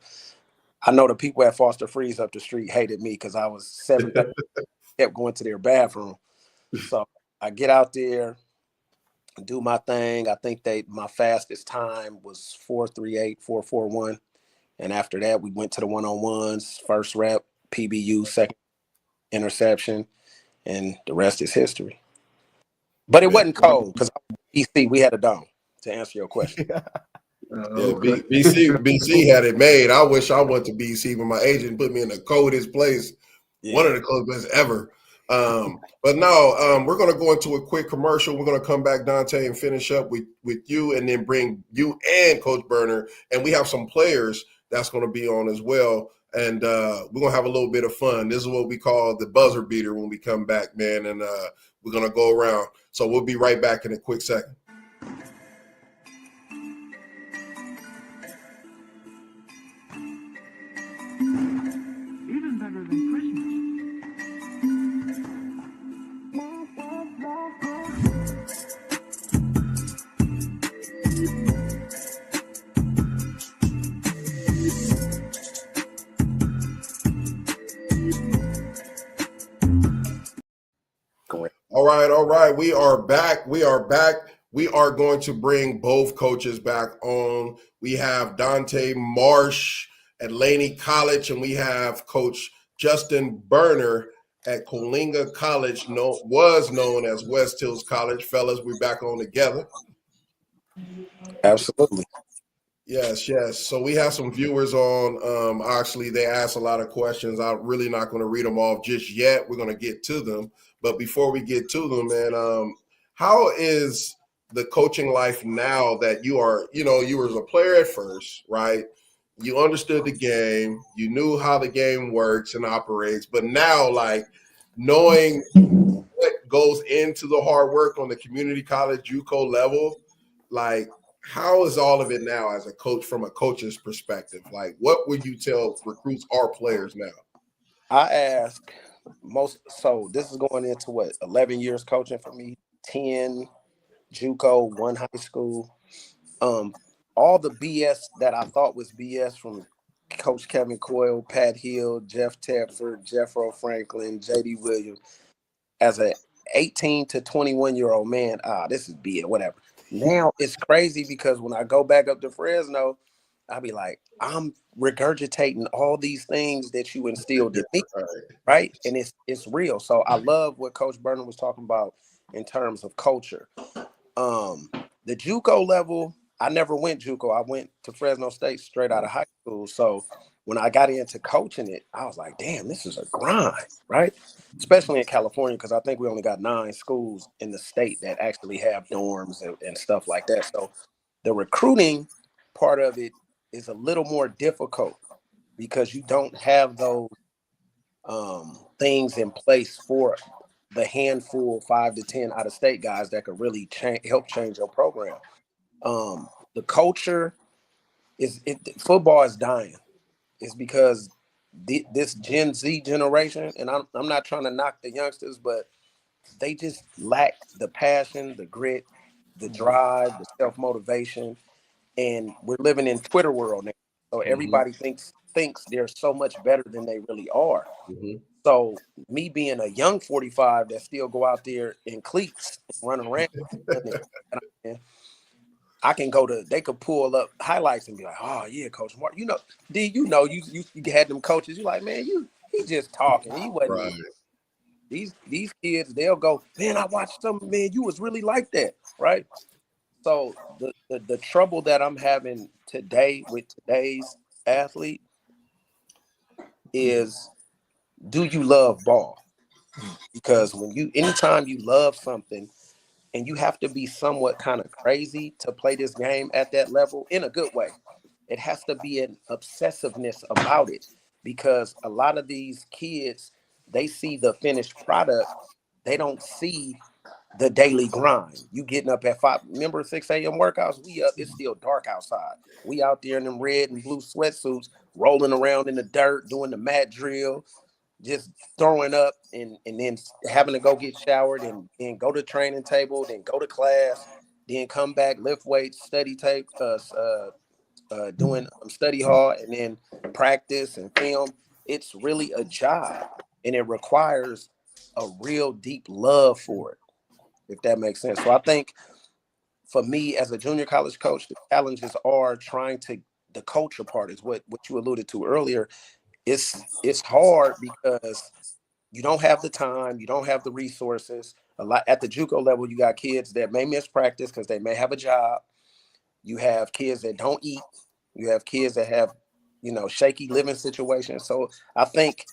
I know the people at Foster Freeze up the street hated me because I was 7:30, kept going to their bathroom. So I get out there, do my thing. I think my fastest time was 4:38, 4:41. And after that, we went to the one-on-ones, first rep, PBU, second interception, and the rest is history. But it wasn't cold because BC, we had a dome, to answer your question. BC had it made. I wish I went to BC when my agent put me in the coldest place, one of the coldest places ever. But no, we're going to go into a quick commercial. We're going to come back, Dante, and finish up with you, and then bring you and Coach Berna. And we have some players that's going to be on as well. And we're going to have a little bit of fun. This is what we call the buzzer beater when we come back, man. And we're going to go around. So we'll be right back in a quick second. Even better than Christmas. All right. We are back. We are going to bring both coaches back on. We have Dante Marsh at Laney College, and we have Coach Justin Berna at Coalinga College, was known as West Hills College. Fellas, we're back on together. Absolutely. Yes. So we have some viewers on. Actually, they asked a lot of questions. I'm really not going to read them off just yet. We're going to get to them. But before we get to them, man, how is the coaching life now that you are, you were a player at first, right? You understood the game. You knew how the game works and operates. But now, like, knowing what goes into the hard work on the community college JUCO level, like, how is all of it now as a coach from a coach's perspective? Like, what would you tell recruits or players now? I ask so this is going into 11 years coaching for me, 10 JUCO, 1 high school. All the BS that I thought was BS from Coach Kevin Coyle, Pat Hill, Jeff Tedford, Jeffro Franklin, JD Williams, as a 18 to 21-year-old man, this is BS, whatever. Now it's crazy because when I go back up to Fresno, I'll be like, I'm regurgitating all these things that you instilled in me, right? And it's real. So I love what Coach Berna was talking about in terms of culture. The JUCO level, I never went JUCO. I went to Fresno State straight out of high school. So when I got into coaching it, I was like, damn, this is a grind, right? Especially in California, because I think we only got 9 schools in the state that actually have dorms and stuff like that. So the recruiting part of it is a little more difficult because you don't have those things in place for the handful 5 to 10 out of state guys that could really help change your program. The culture football is dying. It's because this Gen Z generation, and I'm not trying to knock the youngsters, but they just lack the passion, the grit, the drive, the self-motivation. And we're living in Twitter world now. So everybody thinks they're so much better than they really are. So me being a young 45 that still go out there in cleats and run around, I can they could pull up highlights and be like, oh yeah, Coach Mark, you had them coaches. You're like, man, he just talking. He wasn't. Right. These kids, they'll go, man, I watched some, man, you was really like that, right? So the trouble that I'm having today with today's athlete is, do you love ball? Because anytime you love something, and you have to be somewhat kind of crazy to play this game at that level in a good way. It has to be an obsessiveness about it, because a lot of these kids, they see the finished product. They don't see the daily grind. You getting up at 5, remember 6 a.m. workouts? We up, it's still dark outside. We out there in them red and blue sweatsuits, rolling around in the dirt, doing the mat drill, just throwing up, and then having to go get showered, and then go to training table, then go to class, then come back, lift weights, study tape, doing study hall, and then practice and film. It's really a job, and it requires a real deep love for it, if that makes sense. So I think for me as a junior college coach, the challenges are the culture part is what you alluded to earlier. It's hard because you don't have the time, you don't have the resources. A lot at the JUCO level, you got kids that may miss practice because they may have a job. You have kids that don't eat. You have kids that have, shaky living situations. So I think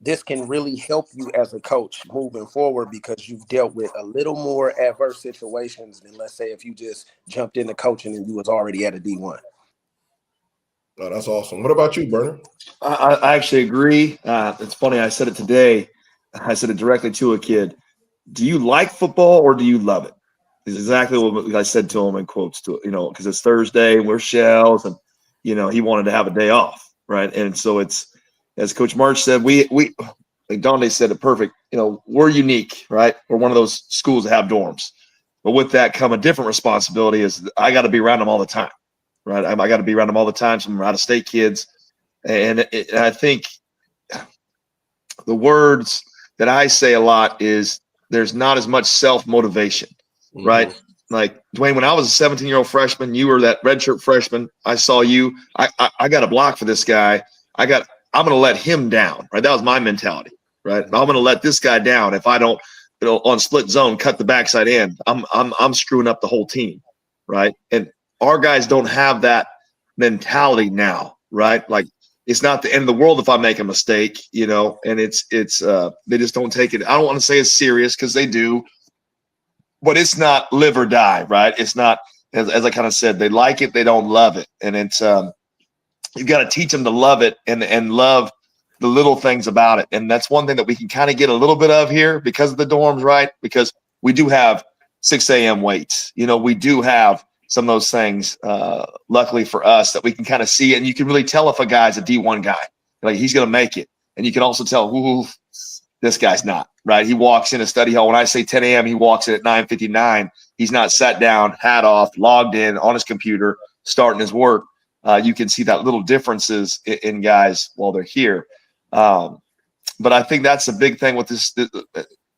this can really help you as a coach moving forward, because you've dealt with a little more adverse situations than, let's say, if you just jumped into coaching and you was already at a D1. Oh, that's awesome. What about you, Berna? I actually agree. It's funny. I said it today. I said it directly to a kid. Do you like football or do you love it? It's exactly what I said to him in quotes to it, because it's Thursday, we're shells, and, he wanted to have a day off. Right. And so it's, as Coach Marsh said, we like Dante said it perfect. We're unique, right? We're one of those schools that have dorms. But with that come a different responsibility is I got to be around them all the time. Right. I got to be around them all the time. Some out of state kids. And I think the words that I say a lot is there's not as much self-motivation, right? Like, Dwayne, when I was a 17-year-old freshman, you were that redshirt freshman. I saw you. I got a block for this guy. I'm going to let him down, right? That was my mentality, right? I'm going to let this guy down if I don't, on split zone, cut the backside end. I'm screwing up the whole team, right? And our guys don't have that mentality now, right? Like, it's not the end of the world if I make a mistake, and it's they just don't take it. I don't want to say it's serious because they do, but it's not live or die, right? It's not, as I kind of said, they like it, they don't love it. And it's, you've got to teach them to love it and love the little things about it. And that's one thing that we can kind of get a little bit of here because of the dorms, right? Because we do have 6 a.m. weights, we do have some of those things, luckily for us, that we can kind of see. And you can really tell if a guy's a D1 guy, like he's going to make it. And you can also tell, ooh, this guy's not, right? He walks in a study hall. When I say 10 a.m., he walks in at 9:59. He's not sat down, hat off, logged in on his computer, starting his work. You can see that little differences in guys while they're here. But I think that's a big thing with this,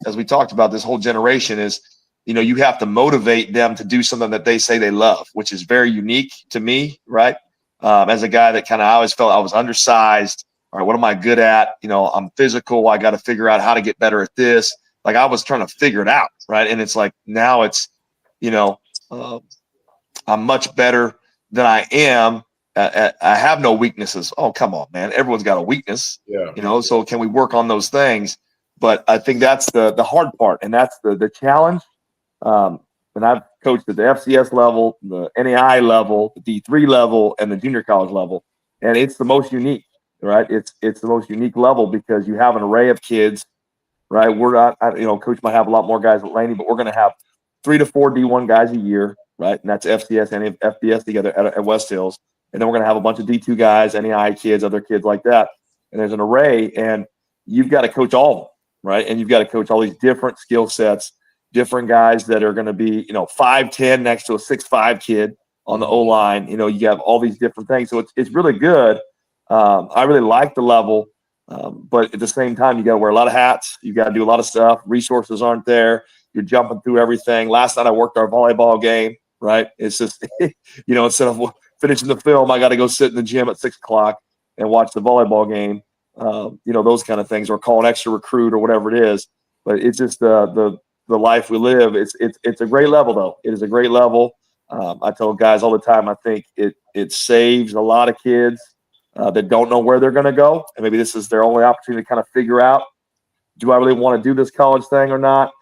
as we talked about, this whole generation is, you have to motivate them to do something that they say they love, which is very unique to me, right? As a guy that I always felt I was undersized. All right, what am I good at? I'm physical. I got to figure out how to get better at this. Like, I was trying to figure it out, right? And it's like now it's, I'm much better than I am. I have no weaknesses. Oh, come on, man. Everyone's got a weakness. Yeah. So can we work on those things? But I think that's the hard part, and that's the challenge. And I've coached at the FCS level, the NAI level, the D3 level, and the junior college level. And it's the most unique, right? It's the most unique level because you have an array of kids, right? We're not, coach might have a lot more guys at Laney, but we're going to have 3 to 4 D1 guys a year, right? And that's FCS and FBS together at West Hills. And then we're going to have a bunch of D2 guys, NAI kids, other kids like that. And there's an array, and you've got to coach all of them, right? And you've got to coach all these different skill sets, different guys that are going to be, 5'10" next to a 6'5" kid on the O-line. You have all these different things. So it's really good. I really like the level, but at the same time, you got to wear a lot of hats. You got to do a lot of stuff. Resources aren't there. You're jumping through everything. Last night I worked our volleyball game, right? It's just, instead of finishing the film, I got to go sit in the gym at 6 o'clock and watch the volleyball game. Those kind of things, or call an extra recruit or whatever it is. But it's just the the life we live. It's a great level though. It is a great level. I tell guys all the time, I think it saves a lot of kids that don't know where they're going to go, and maybe this is their only opportunity to kind of figure out, do I really want to do this college thing or not?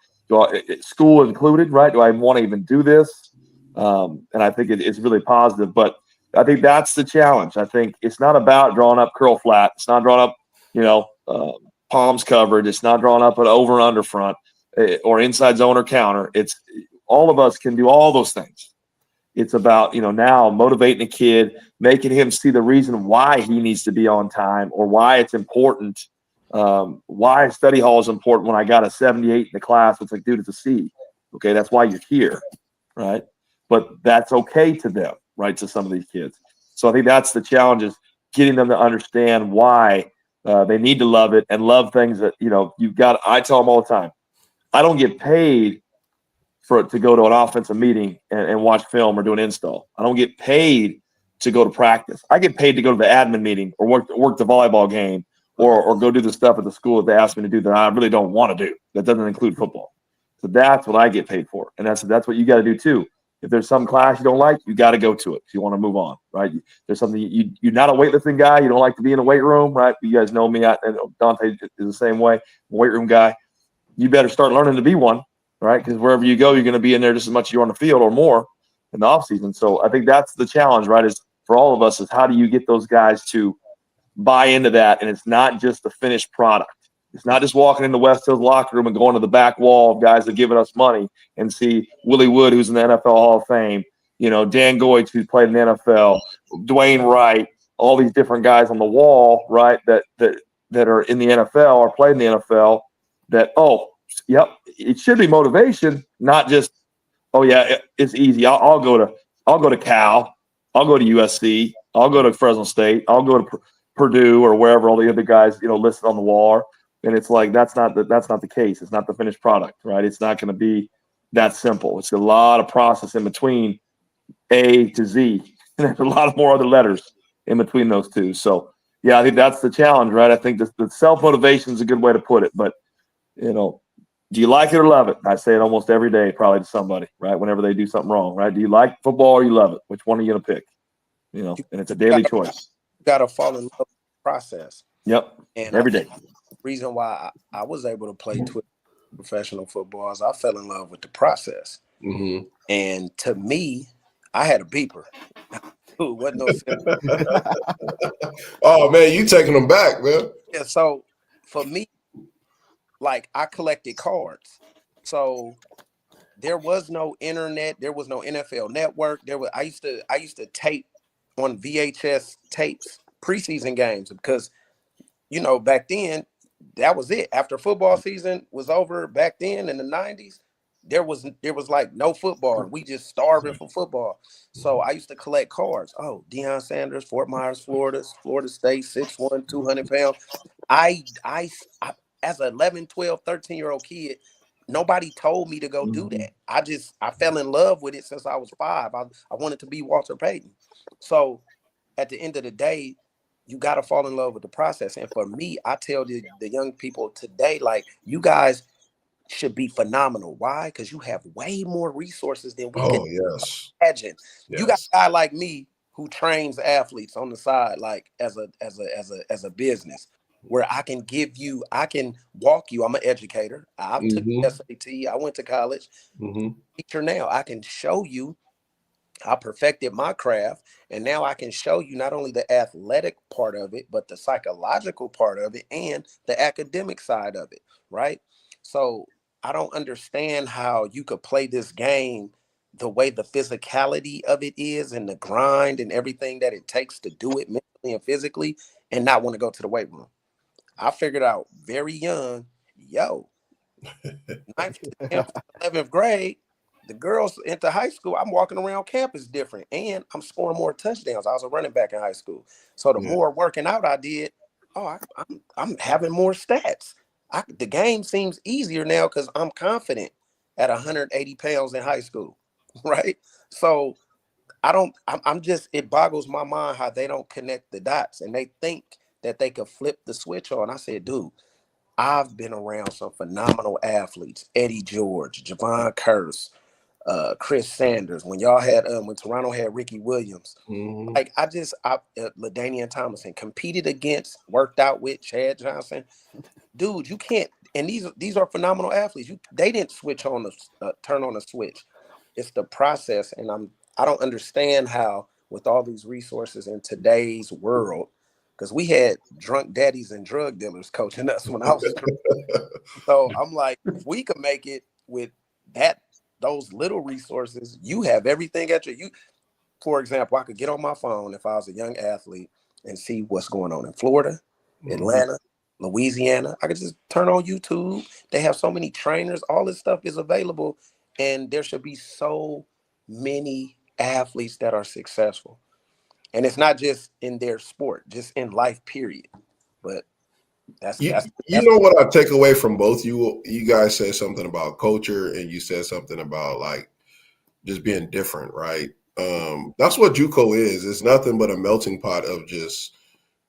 School included, right? Do I want to even do this? And I think it's really positive. But I think that's the challenge. I think it's not about drawing up curl flat. It's not drawing up, palms covered. It's not drawing up an over and under front or inside zone or counter. It's all of us can do all those things. It's about, now motivating a kid, making him see the reason why he needs to be on time or why it's important. Why study hall is important when I got a 78 in the class. It's like, dude, it's a C. Okay, that's why you're here, right? But that's okay to them, right, to some of these kids. So I think that's the challenge, is getting them to understand why they need to love it and love things that, you've got. I tell them all the time, I don't get paid to go to an offensive meeting and watch film or do an install. I don't get paid to go to practice. I get paid to go to the admin meeting or work the volleyball game or go do the stuff at the school that they ask me to do that I really don't want to do. That doesn't include football. So that's what I get paid for. And that's what you got to do too. If there's some class you don't like, you got to go to it if you want to move on, right? There's something you're not a weightlifting guy. You don't like to be in a weight room, right? You guys know me. And Dante is the same way, weight room guy. You better start learning to be one, right? Because wherever you go, you're going to be in there just as much as you're on the field or more in the off season. So I think that's the challenge, right? Is for all of us, is how do you get those guys to buy into that? And it's not just the finished product. It's not just walking into West Hills locker room and going to the back wall of guys that are giving us money and see Willie Wood, who's in the NFL Hall of Fame, Dan Goich, who's played in the NFL, Dwayne Wright, all these different guys on the wall, right, that are in the NFL or played in the NFL that, it should be motivation, not just, it's easy. I'll go to Cal, I'll go to USC, I'll go to Fresno State, I'll go to Purdue or wherever all the other guys, listed on the wall are. And it's like, that's not the case. It's not the finished product, right? It's not going to be that simple. It's a lot of process in between A to Z. And there's a lot of more other letters in between those two. So, I think that's the challenge, right? I think the self-motivation is a good way to put it. But, do you like it or love it? I say it almost every day, probably to somebody, right? Whenever they do something wrong, right? Do you like football or you love it? Which one are you going to pick? And it's a daily choice. You got to fall in love with the process. Yep. And every day. The reason why I was able to play professional football is I fell in love with the process. Mm-hmm. And to me, I had a beeper. Ooh, wasn't no simple. Oh man, you taking them back, man. Yeah. So for me, like, I collected cards. So there was no internet. There was no NFL Network. I used to tape on VHS tapes preseason games because, back then that was it. After football season was over back then in the 90s, there was like no football. We just starving for football. So I used to collect cards. Oh, Deion Sanders, Fort Myers, Florida State, 6'1", 200 pounds. I as an 11, 12, 13-year-old kid, nobody told me to go do that. I fell in love with it since I was 5. I wanted to be Walter Payton. So at the end of the day, you got to fall in love with the process. And for me, I tell the young people today, like, you guys should be phenomenal. Why? Because you have way more resources than we can imagine. Yes. You got a guy like me who trains athletes on the side, like as a business, where I can walk you. I'm an educator. I took SAT. I went to college. Teacher now. I can show you. I perfected my craft, and now I can show you not only the athletic part of it, but the psychological part of it and the academic side of it, right? So I don't understand how you could play this game the way the physicality of it is and the grind and everything that it takes to do it mentally and physically and not want to go to the weight room. I figured out very young, 9th, 10th, 11th grade, the girls into high school, I'm walking around campus different and I'm scoring more touchdowns. I was a running back in high school. So the more working out I did, I'm having more stats. The game seems easier now because I'm confident at 180 pounds in high school, right? So it boggles my mind how they don't connect the dots and they think that they could flip the switch on. I said, dude, I've been around some phenomenal athletes: Eddie George, Javon Curse, Chris Sanders. When y'all had when Toronto had Ricky Williams, like LaDainian Tomlinson competed against, worked out with Chad Johnson. Dude, you can't. And these are phenomenal athletes. They didn't switch on the turn on the switch. It's the process, and I don't understand how with all these resources in today's world, because we had drunk daddies and drug dealers coaching us when I was. So I'm like, if we could make it with those little resources, you have everything at you. For example, I could get on my phone if I was a young athlete and see what's going on in Florida, Atlanta, Louisiana. I could just turn on YouTube. They have so many trainers. All this stuff is available. And there should be so many athletes that are successful. And it's not just in their sport, just in life, period. But that's you know what I take away from both you guys said something about culture, and you said something about like just being different, right? That's what JUCO is. It's nothing but a melting pot of just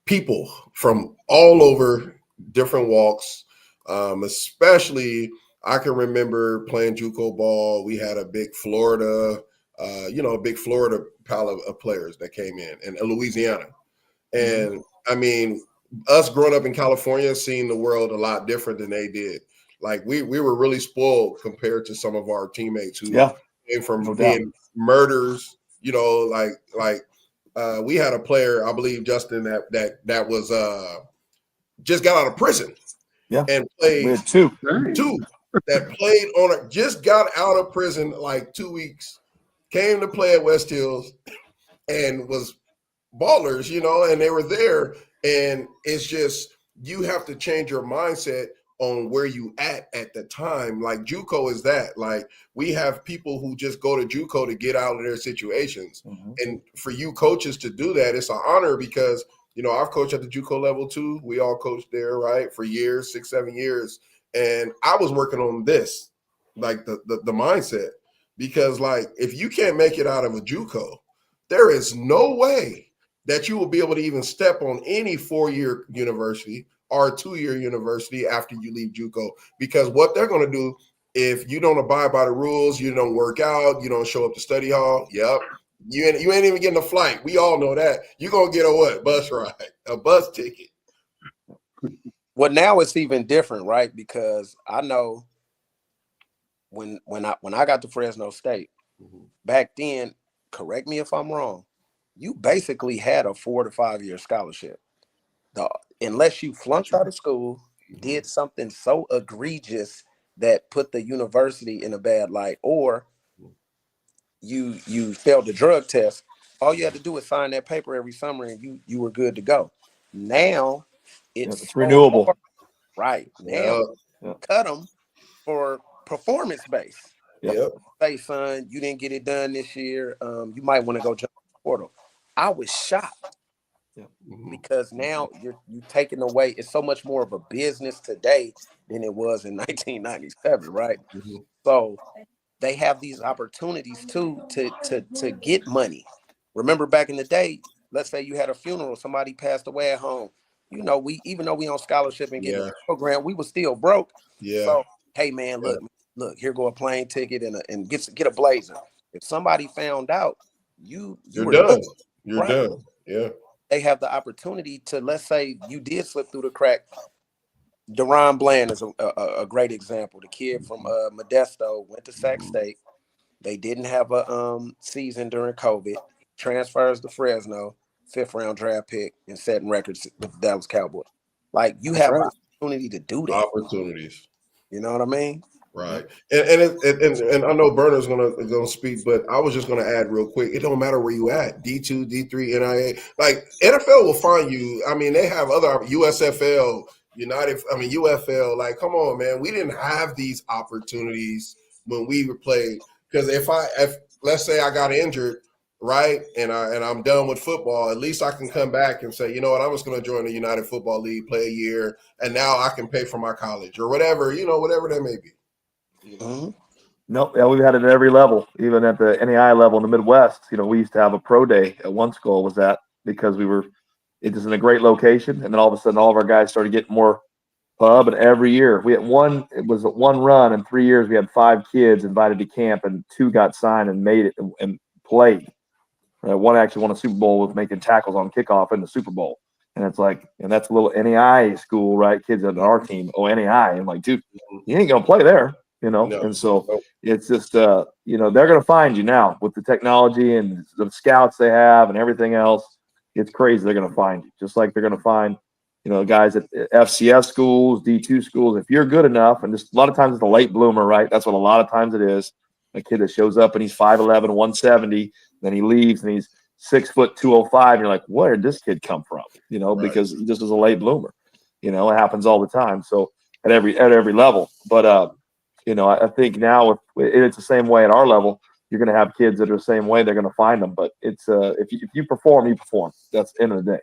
people from all over, different walks. Especially, I can remember playing JUCO ball. We had a big Florida, pile of players that came in, and Louisiana. And I mean, us growing up in California, seeing the world a lot different than they did. Like we were really spoiled compared to some of our teammates who came from being murders. You know, we had a player, I believe, Justin, that was just got out of prison. Yeah, and played. We had two that played on just got out of prison like 2 weeks, came to play at West Hills, and was ballers, you know, and they were there. And it's just, you have to change your mindset on where you at the time. Like JUCO is that. Like we have people who just go to JUCO to get out of their situations. And for you coaches to do that, it's an honor because, you know, I've coached at the JUCO level too. We all coached there, right, for years, 6-7 years. And I was working on this, like the mindset, because like if you can't make it out of a JUCO, there is no way that you will be able to even step on any 4-year university or 2-year university after you leave JUCO, because what they're going to do, if you don't abide by the rules, you don't work out, you don't show up to study hall, you ain't even getting a flight. We all know that. You're going to get a what? Bus ride, a bus ticket. Well, now it's even different, right? Because I know when I got to Fresno State, back then, correct me if I'm wrong, you basically had a 4 to 5 year scholarship. Unless you flunked out of school, did something so egregious that put the university in a bad light, or you failed the drug test, all you had to do was sign that paper every summer and you were good to go. Now it's so renewable. hard. Right. Now cut them for performance based. Say, son, you didn't get it done this year. You might want to go jump in the portal. I was shocked because now you're taking away. It's so much more of a business today than it was in 1997, right? So they have these opportunities too to get money. Remember back in the day, let's say you had a funeral, somebody passed away at home. You know, even though we on scholarship and getting a program, we was still broke. So hey man, look, here go a plane ticket and get a blazer. If somebody found out, you're done. You're done. Yeah. They have the opportunity to, let's say you did slip through the crack. Deron Bland is a great example. The kid from Modesto went to Sac State. They didn't have a season during COVID. Transfers to Fresno, 5th round draft pick, and setting records with the Dallas Cowboys. Like you have an opportunity to do that. Opportunities. You know what I mean? Right. And I know Berna's gonna speak, but I was just gonna add real quick. It don't matter where you at, D2, D3, NIA. Like NFL will find you. I mean, they have other USFL, UFL. Like, come on, man. We didn't have these opportunities when we were playing. Because if let's say I got injured, right, and I'm done with football, at least I can come back and say, you know what, I'm just gonna join the United Football League, play a year, and now I can pay for my college or whatever, whatever that may be. Nope. Yeah, we've had it at every level, even at the NAI level in the Midwest. We used to have a pro day at one school was that because it was in a great location. And then all of a sudden, all of our guys started getting more pub, and every year we had it was one run in 3 years. We had 5 kids invited to camp, and 2 got signed and made it and played. One actually won a Super Bowl with making tackles on kickoff in the Super Bowl. And it's like, and that's a little NAI school, right? Kids on our team, NAI. I'm like, dude, you ain't gonna play there, No. And so it's just, they're gonna find you now with the technology and the scouts they have and everything else. It's crazy. They're gonna find you, just like they're gonna find, guys at FCS schools, D2 schools. If you're good enough, and just a lot of times it's a late bloomer, right? That's what a lot of times it is. A kid that shows up and he's 5'11", 170, then he leaves and he's 6 foot 205. And you're like, where did this kid come from? Right. Because he just was a late bloomer. It happens all the time. So at every level. But I think now it's the same way at our level. You're going to have kids that are the same way. They're going to find them. But it's if you perform, you perform. That's the end of the day,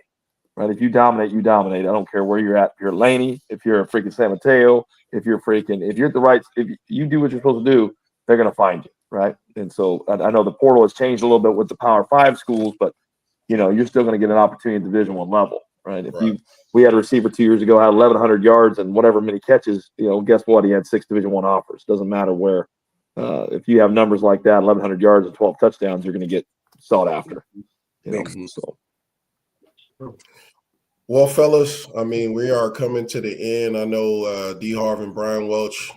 right? If you dominate, you dominate. I don't care where you're at. If you're Laney, if you're a freaking San Mateo, if you're at the right, if you do what you're supposed to do, they're going to find you, right? And so I know the portal has changed a little bit with the Power 5 schools, but you're still going to get an opportunity at Division I level, right? We had a receiver 2 years ago, had 1,100 yards and whatever many catches, guess what? He had 6 Division I offers. Doesn't matter where. If you have numbers like that, 1,100 yards and 12 touchdowns, you're going to get sought after. So. Well, fellas, I mean, we are coming to the end. I know D. Harv and Bryan Welch,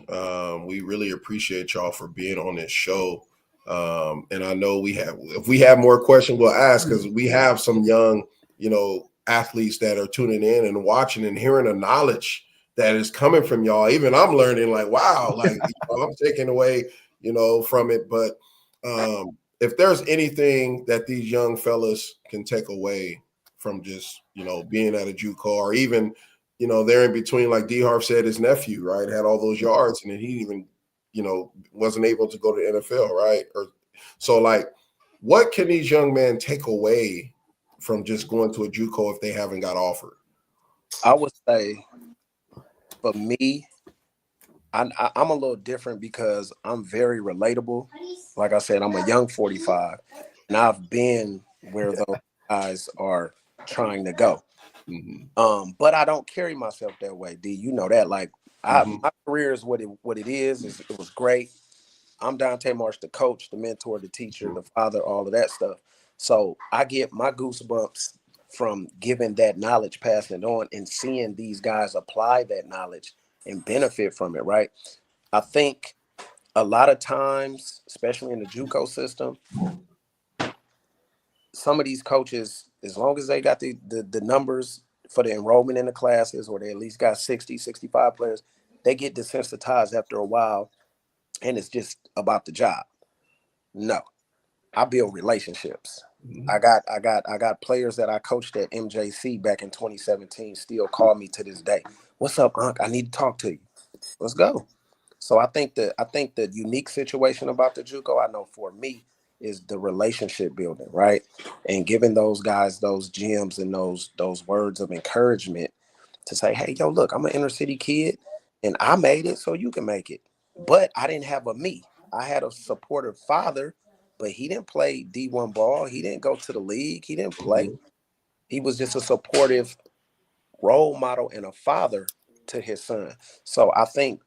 we really appreciate y'all for being on this show. And I know if we have more questions, we'll ask, because we have some young, athletes that are tuning in and watching and hearing the knowledge that is coming from y'all. Even I'm learning, like, wow, like I'm taking away, from it. But if there's anything that these young fellas can take away from just, being at a JUCO, or even, they're in between, like D. Harv said, his nephew, right, had all those yards, and then he even, wasn't able to go to the NFL, right? So, like, what can these young men take away from just going to a JUCO if they haven't got offered? I would say, for me, I'm a little different because I'm very relatable. Like I said, I'm a young 45, and I've been where those guys are trying to go. But I don't carry myself that way, D. You know that. Like, my career is what it is. It was great. I'm Dante Marsh, the coach, the mentor, the teacher, the father, all of that stuff. So I get my goosebumps from giving that knowledge, passing it on, and seeing these guys apply that knowledge and benefit from it, right? I think a lot of times, especially in the JUCO system, some of these coaches, as long as they got the numbers for the enrollment in the classes, or they at least got 60, 65 players, they get desensitized after a while, and it's just about the job. No, I build relationships. I got players that I coached at MJC back in 2017 still call me to this day. What's up, Unc? I need to talk to you. Let's go. So I think the unique situation about the JUCO, I know for me, is the relationship building, right? And giving those guys those gems and those words of encouragement to say, hey, yo, look, I'm an inner city kid and I made it, so you can make it. But I didn't have a me. I had a supportive father, but he didn't play D1 ball. He didn't go to the league. He didn't play. He was just a supportive role model and a father to his son. So I think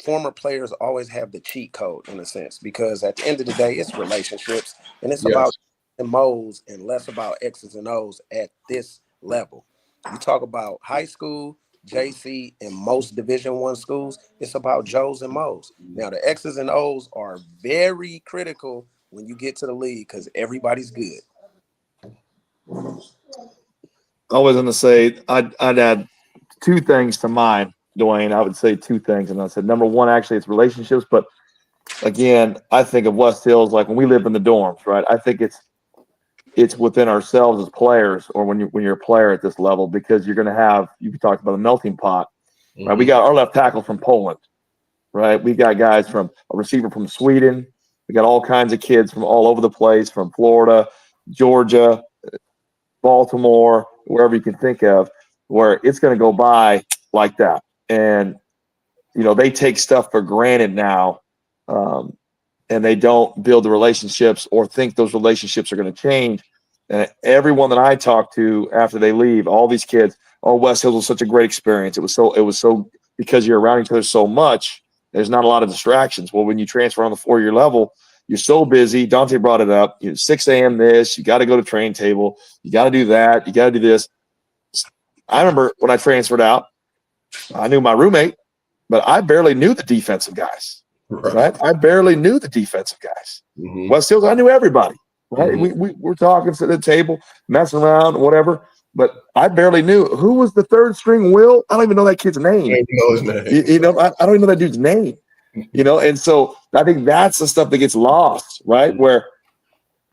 former players always have the cheat code in a sense, because at the end of the day, it's relationships, and it's about Mo's and less about X's and O's at this level. You talk about high school, JC, and most Division I schools, it's about Joe's and Mo's. Now, the X's and O's are very critical when you get to the league because everybody's good. I was going to say, I'd add 2 things to mine, Dwayne. I would say 2 things. And I said, number one, actually, it's relationships. But again, I think of West Hills like when we live in the dorms, right? I think it's within ourselves as players, or when you're a player at this level, because you're going to have, you talked about the melting pot, right? We got our left tackle from Poland, right? We got guys from a receiver from Sweden. We got all kinds of kids from all over the place, from Florida, Georgia, Baltimore, wherever you can think of, where it's going to go by like that. And, they take stuff for granted now, and they don't build the relationships or think those relationships are going to change. And everyone that I talk to after they leave, all these kids, oh, West Hills was such a great experience. It was so because you're around each other so much, there's not a lot of distractions. Well, when you transfer on the 4-year level, you're so busy. Dante brought it up. 6 a.m. this, you got to go to train table. You got to do that. You got to do this. I remember when I transferred out, I knew my roommate, but I barely knew the defensive guys. Right? I barely knew the defensive guys. Mm-hmm. West Hills, I knew everybody. Right? Mm-hmm. We're talking, sitting at the table, messing around, whatever. But I barely knew who was the 3rd string Will. I don't even know that kid's name. I don't even know his name. I don't even know that dude's name. And so I think that's the stuff that gets lost, right? Where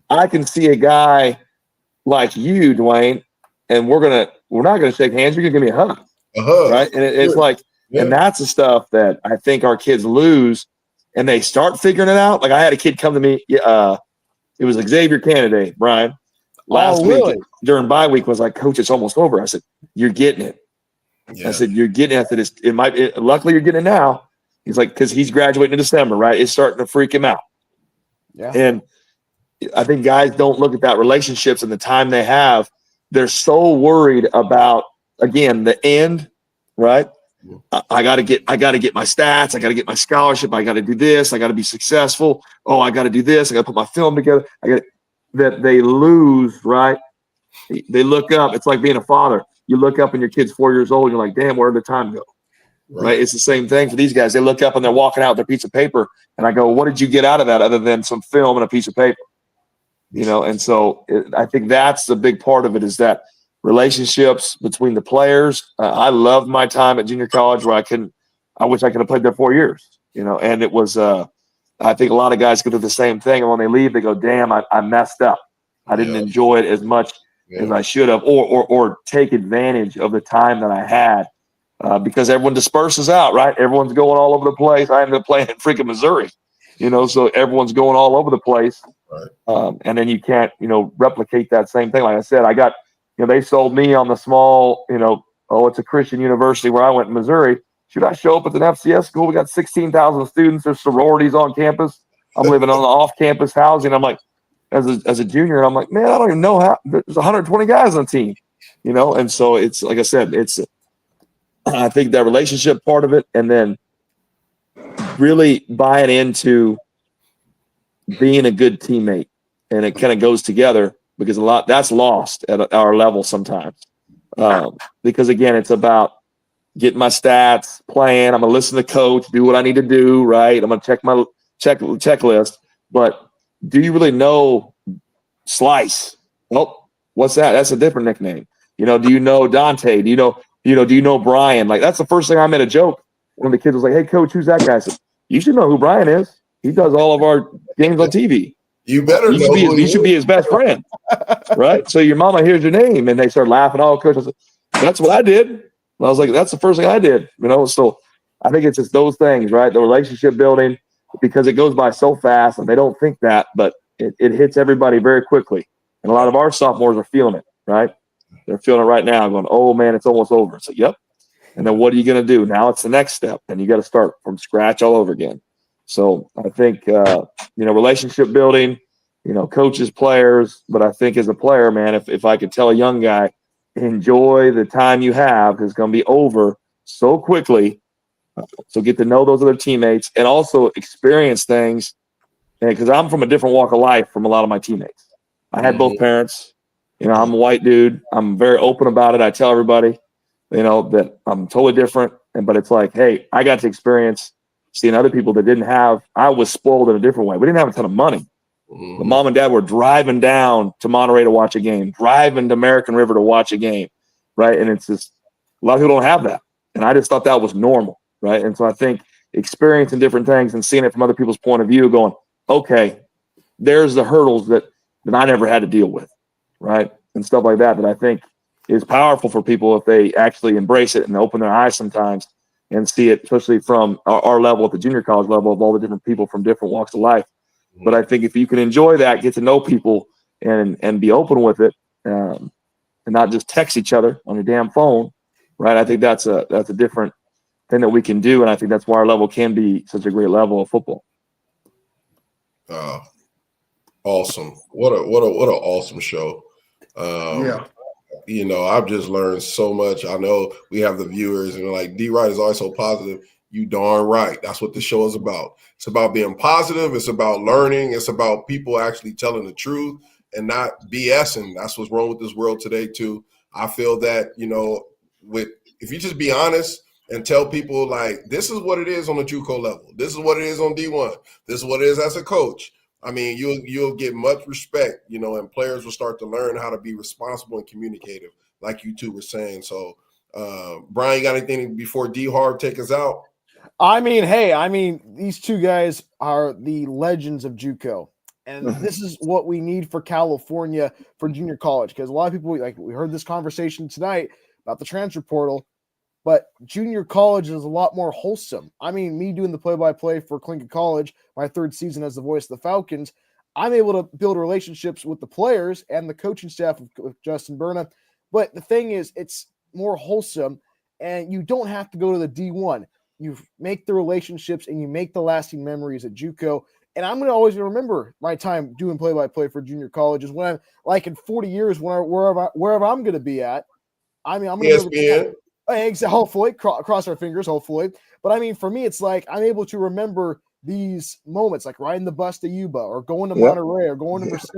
I can see a guy like you, Dwayne, and we're not gonna shake hands. You're gonna give me a hug, right? And it's like, and that's the stuff that I think our kids lose, and they start figuring it out. Like I had a kid come to me. It was Xavier candidate, Brian. Last week during bye week was like, Coach, it's almost over. I said, you're getting it. Yeah. I said, you're getting it. I said, luckily you're getting it now. He's like, because he's graduating in December, right? It's starting to freak him out. Yeah. And I think guys don't look at that relationships and the time they have. They're so worried about, again, the end, right? I got to get my stats. I got to get my scholarship. I got to do this. I got to be successful. Oh, I got to do this. I got to put my film together. That they lose, right? They look up. It's like being a father. You look up and your kid's 4 years old. And you're like, damn, where did the time go? Right? It's the same thing for these guys. They look up and they're walking out with their piece of paper. And I go, what did you get out of that other than some film and a piece of paper? And so I think that's the big part of it is that relationships between the players. I loved my time at junior college where I wish I could have played there 4 years, and it was, I think a lot of guys go through the same thing. And when they leave, they go, damn, I messed up. I didn't enjoy it as much as I should have, or take advantage of the time that I had because everyone disperses out, right? Everyone's going all over the place. I ended up playing in freaking Missouri, so everyone's going all over the place. Right. And then you can't, replicate that same thing. Like I said, I got, they sold me on the small, it's a Christian university where I went in Missouri. Should I show up at an FCS school? We got 16,000 students. There's sororities on campus. I'm living on the off-campus housing. I'm like, as a junior, I'm like, man, I don't even know how. There's 120 guys on the team, And so it's like I said, I think that relationship part of it, and then really buying into being a good teammate, and it kind of goes together because a lot that's lost at our level sometimes. Because again, it's about getting my stats, playing. I'm gonna listen to the coach, do what I need to do. Right, I'm gonna check my checklist. But do you really know Slice? Nope. What's that? That's a different nickname. Do you know Dante? Do you know Brian? Like that's the first thing I made a joke. One of the kids was like, "Hey, coach, who's that guy?" I said, "You should know who Brian is. He does all of our games on TV. You better know. You should be his best friend, right?" So your mama hears your name, and they start laughing. Oh, coach, I said, that's what I did. And I was like, that's the first thing I did. So I think it's just those things, right? The relationship building, because it goes by so fast, and they don't think that, but it hits everybody very quickly. And a lot of our sophomores are feeling it, right? They're feeling it right now, going, "Oh man, it's almost over." So, yep. And then what are you going to do? Now it's the next step, and you got to start from scratch all over again. So I think, relationship building, coaches, players, but I think as a player, man, if I could tell a young guy, enjoy the time you have, because it's going to be over so quickly. So get to know those other teammates and also experience things. And because I'm from a different walk of life from a lot of my teammates. I had both parents. I'm a white dude. I'm very open about it. I tell everybody, that I'm totally different. But it's like, hey, I got to experience seeing other people that didn't have. I was spoiled in a different way. We didn't have a ton of money. The mom and dad were driving down to Monterey to watch a game, driving to American River to watch a game, right? And it's just a lot of people don't have that. And I just thought that was normal, right? And so I think experiencing different things and seeing it from other people's point of view, going, okay, there's the hurdles that I never had to deal with, right? And stuff like that I think is powerful for people if they actually embrace it and open their eyes sometimes and see it, especially from our level at the junior college level of all the different people from different walks of life. But I think if you can enjoy that, get to know people and be open with it, and not just text each other on your damn phone, right? I think that's a different thing that we can do, and I think that's why our level can be such a great level of football. Awesome! What an awesome show. I've just learned so much. I know we have the viewers and like D Wright is always so positive. You darn right. That's what the show is about. It's about being positive. It's about learning. It's about people actually telling the truth and not BSing. That's what's wrong with this world today too. I feel that, if you just be honest and tell people like, this is what it is on the JUCO level. This is what it is on D1. This is what it is as a coach. I mean, you'll get much respect, and players will start to learn how to be responsible and communicative, like you two were saying. So, Bryan, you got anything before Harv take us out? These two guys are the legends of JUCO. And this is what we need for California for junior college, because a lot of people, like we heard this conversation tonight about the transfer portal, but junior college is a lot more wholesome. I mean, me doing the play-by-play for Coalinga College, my third season as the voice of the Falcons, I'm able to build relationships with the players and the coaching staff of Justin Berna. But the thing is, it's more wholesome, and you don't have to go to the D1. You make the relationships and you make the lasting memories at JUCO. And I'm going to always remember my time doing play-by-play for junior colleges when I'm like in 40 years, wherever I'm going to be at. I'm going to hopefully cross our fingers, hopefully. But I mean, for me, it's like I'm able to remember these moments, like riding the bus to Yuba or going to Monterey or going to Merced,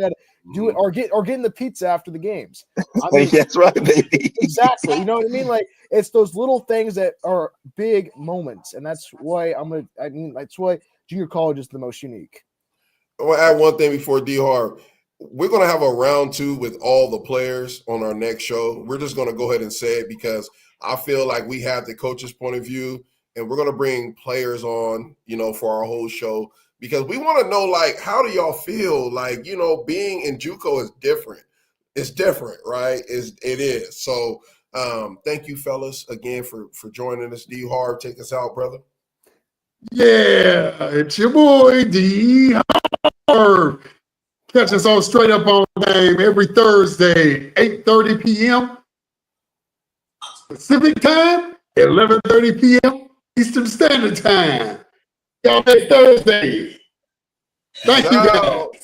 getting the pizza after the games. That's right, baby. Exactly. You know what I mean? Like it's those little things that are big moments, and that's why that's why junior college is the most unique. I want to add one thing before Harv. We're going to have a round 2 with all the players on our next show. We're just going to go ahead and say it because I feel like we have the coach's point of view, and we're going to bring players on, for our whole show because we want to know, like, how do y'all feel? Like, being in JUCO is different. It's different, right? It is. So thank you, fellas, again for joining us. Harv, take us out, brother. Yeah, it's your boy Harv. Catch us on Straight Up on Game every Thursday, 8:30 p.m. Pacific Time, 11:30 p.m. Eastern Standard Time. Y'all next Thursday. Thank you, guys.